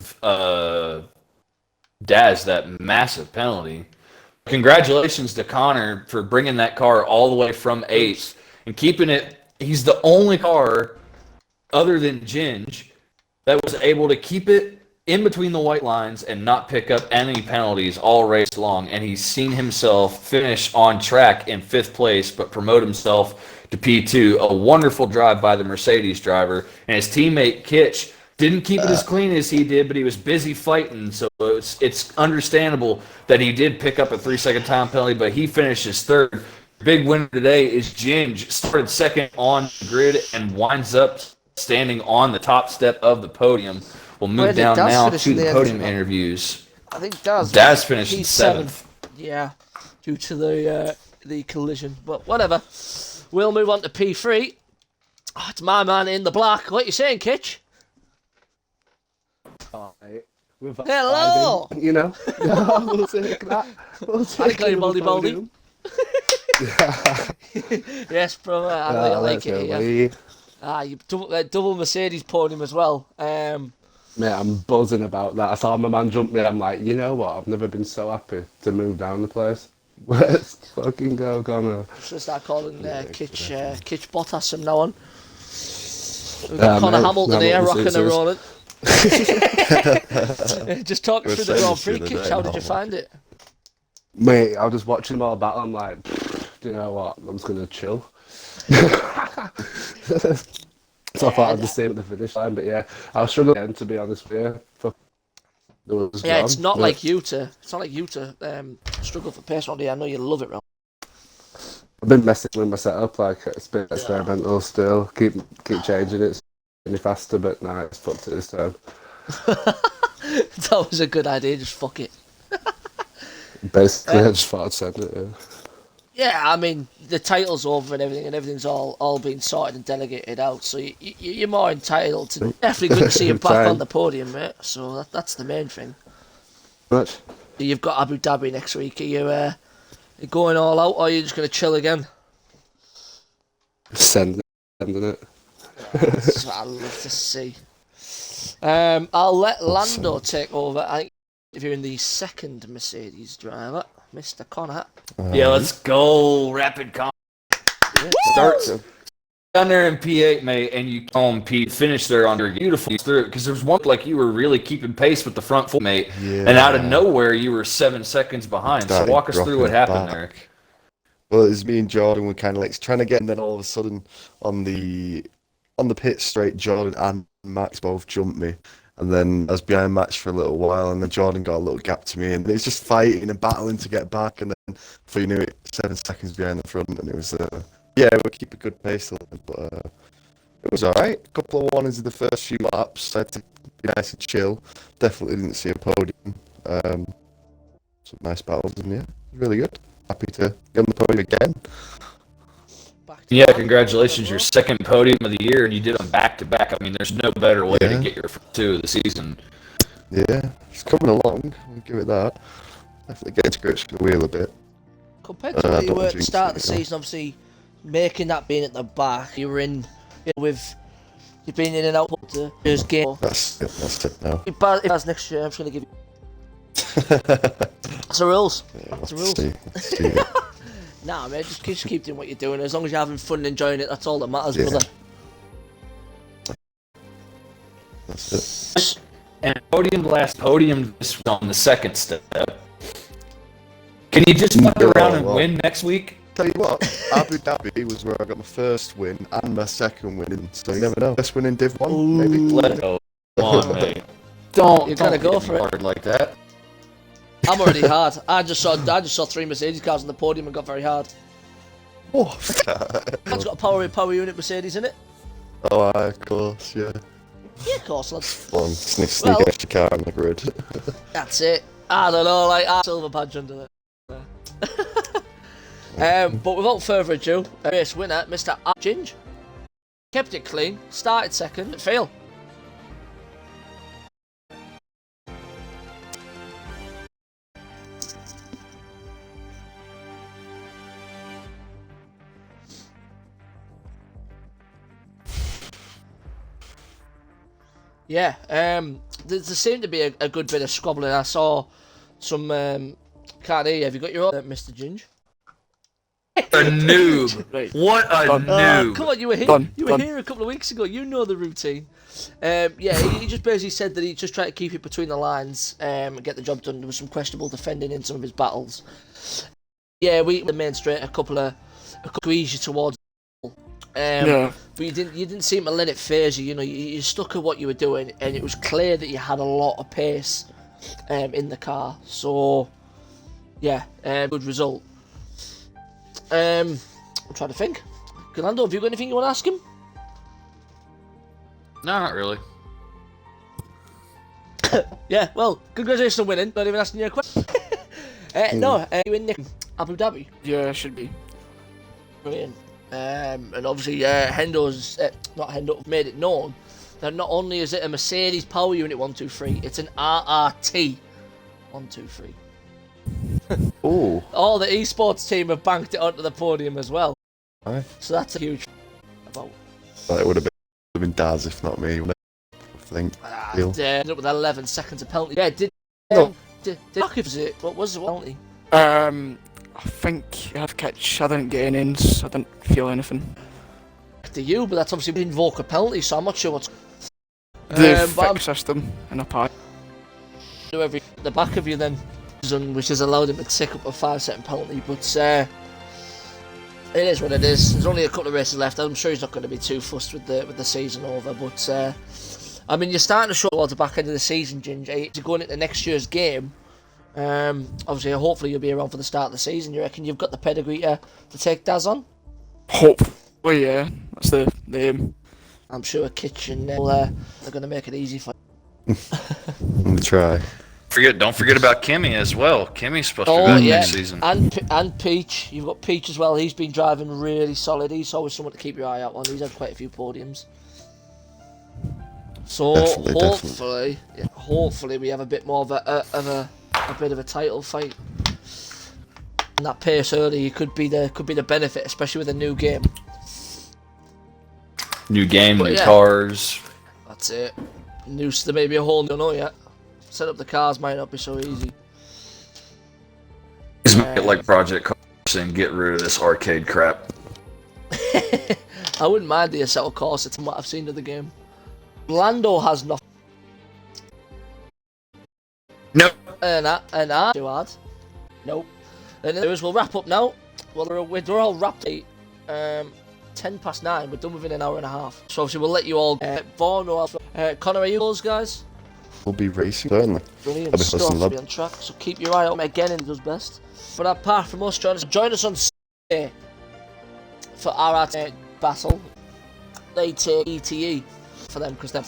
Daz that massive penalty. Congratulations to Connor for bringing that car all the way from 8th and keeping it. He's the only car other than Ginge that was able to keep it in between the white lines and not pick up any penalties all race long. And he's seen himself finish on track in 5th place, but promote himself to P2. A wonderful drive by the Mercedes driver. And his teammate Kitch Didn't keep it as clean as he did, but he was busy fighting, so it's understandable that he did pick up a 3-second time penalty, but he finished his third. Big winner today is Ginge. Started second on the grid and winds up standing on the top step of the podium. We'll move down now to the podium interviews. I think Daz. Daz finished in 7th. Yeah, due to the collision, but whatever. We'll move on to P3. Oh, it's my man in the black. What you saying, Kitch? Hello. Vibing, you know, we'll take that. We'll take Hi, Baldy. Yes, brother. I know you like it here. You double Mercedes podium as well. Mate, I'm buzzing about that. I saw my man jump me. I'm like, you know what? I've never been so happy to move down the place. Let's fucking go, Connor. Should start calling Kitch Bottas from now on. We've got Connor Hamilton here, rocking and rolling. Just talking through the Grand Prix, Kitch. How did you find it? Mate, I was just watching them all battle. I'm like, do you know what? I'm just gonna chill. So I thought I'd just stay at the finish line, but yeah, I was struggling again, to be honest with you. It's not like you to struggle for pace around here. I know you love it, Ron. I've been messing with my setup, like it's been experimental still. Keep changing it, any faster, but nah, it's fucked it this time. That was a good idea. Just fuck it. Basically, I just thought I'd send it. Yeah, I mean the title's over and everything's all been sorted and delegated out. So you're more entitled to. Definitely good to see you back on the podium, mate. So that's the main thing. Much. You've got Abu Dhabi next week. Are you going all out, or are you just going to chill again? Sending it. That's what I love to see. I'll let Lando take over. I think if you're in the second Mercedes driver, Mr. Connor. Yeah, let's go. Rapid comp. Starts down there in P8, mate, and you finish there under beautiful through because there was one like you were really keeping pace with the front foot, mate, and out of nowhere you were 7 seconds behind. So walk us through what happened there. Well, it was me and Jordan were kind of like trying to get, and then all of a sudden on the pit straight, Jordan and Max both jumped me. And then I was behind Max for a little while, and then Jordan got a little gap to me, and it was just fighting and battling to get back, and then before you knew it, 7 seconds behind the front, and it was, we'll keep a good pace, but it was alright. A couple of warnings in the first few laps, I had to be nice and chill. Definitely didn't see a podium. Some nice battles, and yeah, really good. Happy to get on the podium again. Yeah, congratulations, your second podium of the year, and you did them back-to-back. I mean, there's no better way to get your first 2 of the season. Yeah, it's coming along, I'll give it that. Definitely getting to grips with the wheel a bit. Compared to where you were at the start of the season, obviously, making that being at the back, you were in with... You've been in and out of the first game. That's it now. If that's next year, I'm just going to give you... That's the rules. Yeah, that's the rules. Let's see it. Nah, man, just keep doing what you're doing. As long as you're having fun and enjoying it, that's all that matters, brother. That's it. And podium this on the second step. Can you just fuck around and win next week? Tell you what, Abu Dhabi was where I got my first win and my second win, so you never know. First win in Div 1, maybe. Let go. Come on, mate. Don't go for it hard like that. I'm already hard. I just saw 3 Mercedes cars on the podium and got very hard. Oh, That's got a power unit Mercedes in it. Oh, of course, yeah. Yeah, of course, lads. Fun. Sneak an extra car on the grid. That's it. I don't know, like a silver badge under it. But without further ado, race winner, Mr. Ginge. Kept it clean, started second, fail. Yeah, there seemed to be a good bit of squabbling. I saw some, can't hear you. Have you got your own, Mr. Ginge? A noob. Right. What a noob. Come on, you were here. You were here a couple of weeks ago. You know the routine. He just basically said that he just tried to keep it between the lines and get the job done. There was some questionable defending in some of his battles. Yeah, we the main straight a couple of squeeze you towards. Yeah. But you didn't seem to let it phase you. You know, you stuck at what you were doing, and it was clear that you had a lot of pace in the car. So, yeah, good result. I'm trying to think. Galando, have you got anything you want to ask him? No, not really. Yeah, well, congratulations on winning. Not even asking you a question. No, you in Nick Abu Dhabi? Yeah, should be. Brilliant. And obviously, Hendo's not Hendo made it known that not only is it a Mercedes Power Unit 123, it's an RRT 123. Oh, All the esports team have banked it onto the podium as well. aye. So that's a huge. About. Well, it would have been Daz if not me, wouldn't it? I think. Deal. Ended up with 11 seconds of penalty. Yeah, did was it? What was the penalty? I think you had to catch. I didn't get any ends. I didn't feel anything. To you, but that's obviously been invoke a penalty, so I'm not sure what's. The but I'm fix system in a pack. do every the back of you then, which has allowed him to take up a 5-second penalty. But it is what it is. There's only a couple of races left. I'm sure he's not going to be too fussed with the season over. But I mean, you're starting to show towards the back end of the season, Ginger. You're going into next year's game. Obviously, hopefully you'll be around for the start of the season. You reckon you've got the pedigree to take Daz on? Hopefully, yeah. That's the aim. I'm sure Kitchen they're going to make it easy for you. I'm gonna try. Don't forget about Kimmy as well. Kimmy's supposed to be Oh back yeah, next season. and Peach. You've got Peach as well. He's been driving really solid. He's always someone to keep your eye out on. He's had quite a few podiums. So Definitely. hopefully we have a bit more of a bit of a title fight. And that pace early could be the benefit, especially with a new game. New game, new yeah. cars. That's it. New, there may be a whole new, don't know yet. Set up the cars might not be so easy. Just make it like Project Cars and get rid of this arcade crap. I wouldn't mind the Assetto Corsa from what I've seen of the game. Lando has nothing. Nope. And that too hard. Nope. And then we'll wrap up now. Well, we're all wrapped at 9:10. We're done within an hour and a half. So obviously we'll let you all Vaughn or Connor, are you those guys? We'll be racing, certainly. Brilliant I'll be stuff listening, to be on track. So keep your eye out again and does best. But apart from us, join us on Sunday for RRT battle. They take ETE for them because they're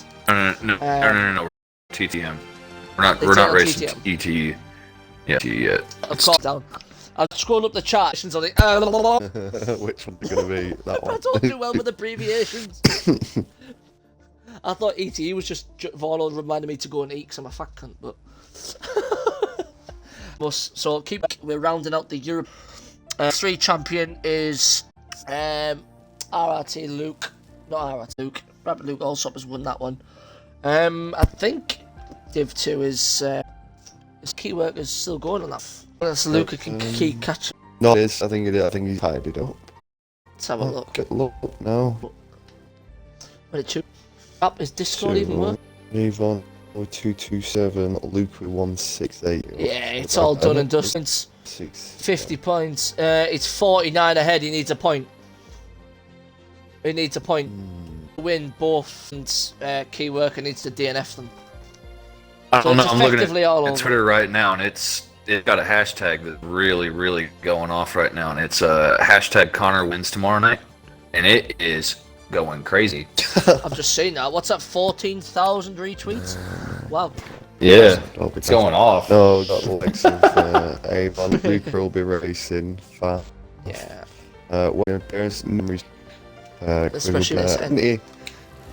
No. TTM. They We're take not on racing TTM. ET yet. yet. I've caught down. I've scrolled up the chart on the Which one's gonna be that I one? don't do well with abbreviations. I thought ETE was just Vaughn reminded me to go and eat because I'm a fat cunt, but so we're rounding out the Europe 3 champion is RRT Luke, not RRT Luke. Rabbit Luke Allsop has won that one. I think Div 2 is key workers still going on that. Unless Luca can keep catching. No, it is. I think it is. I think he's tied it up. Let's have a look. Get look now. When it up, is Discord even work? Move on. 227. Luke with 168. Yeah, it's all done and dusted. 50 points. It's 49 ahead. He needs a point. He needs a point. Win both, and key worker needs to DNF them. So I'm looking all at over. Twitter right now, and it's got a hashtag that's really going off right now, and it's hashtag Connor wins tomorrow night, and it is going crazy. I've just seen that. What's that? 14,000 retweets. Wow. Yeah, it's going off. No, got the likes of Avon. Luke will be racing far. Yeah. When appearance memories. Especially this end. Vanity.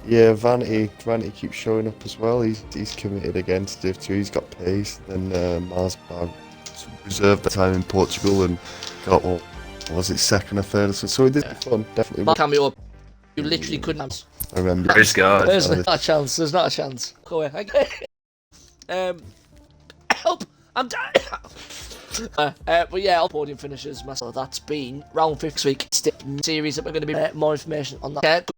Yeah, Vanity keeps showing up as well. He's committed against Div 2. He's got pace. Then Marsbar reserved the time in Portugal and got was it second or third or something. So it did fun, definitely. Cameo. You literally couldn't. I remember. Praise God. There's not a chance. There's not a chance. Go away. Help! I'm dying. But yeah, all podium finishes. So that's been round 5 this week. Series that we're going to be more information on that.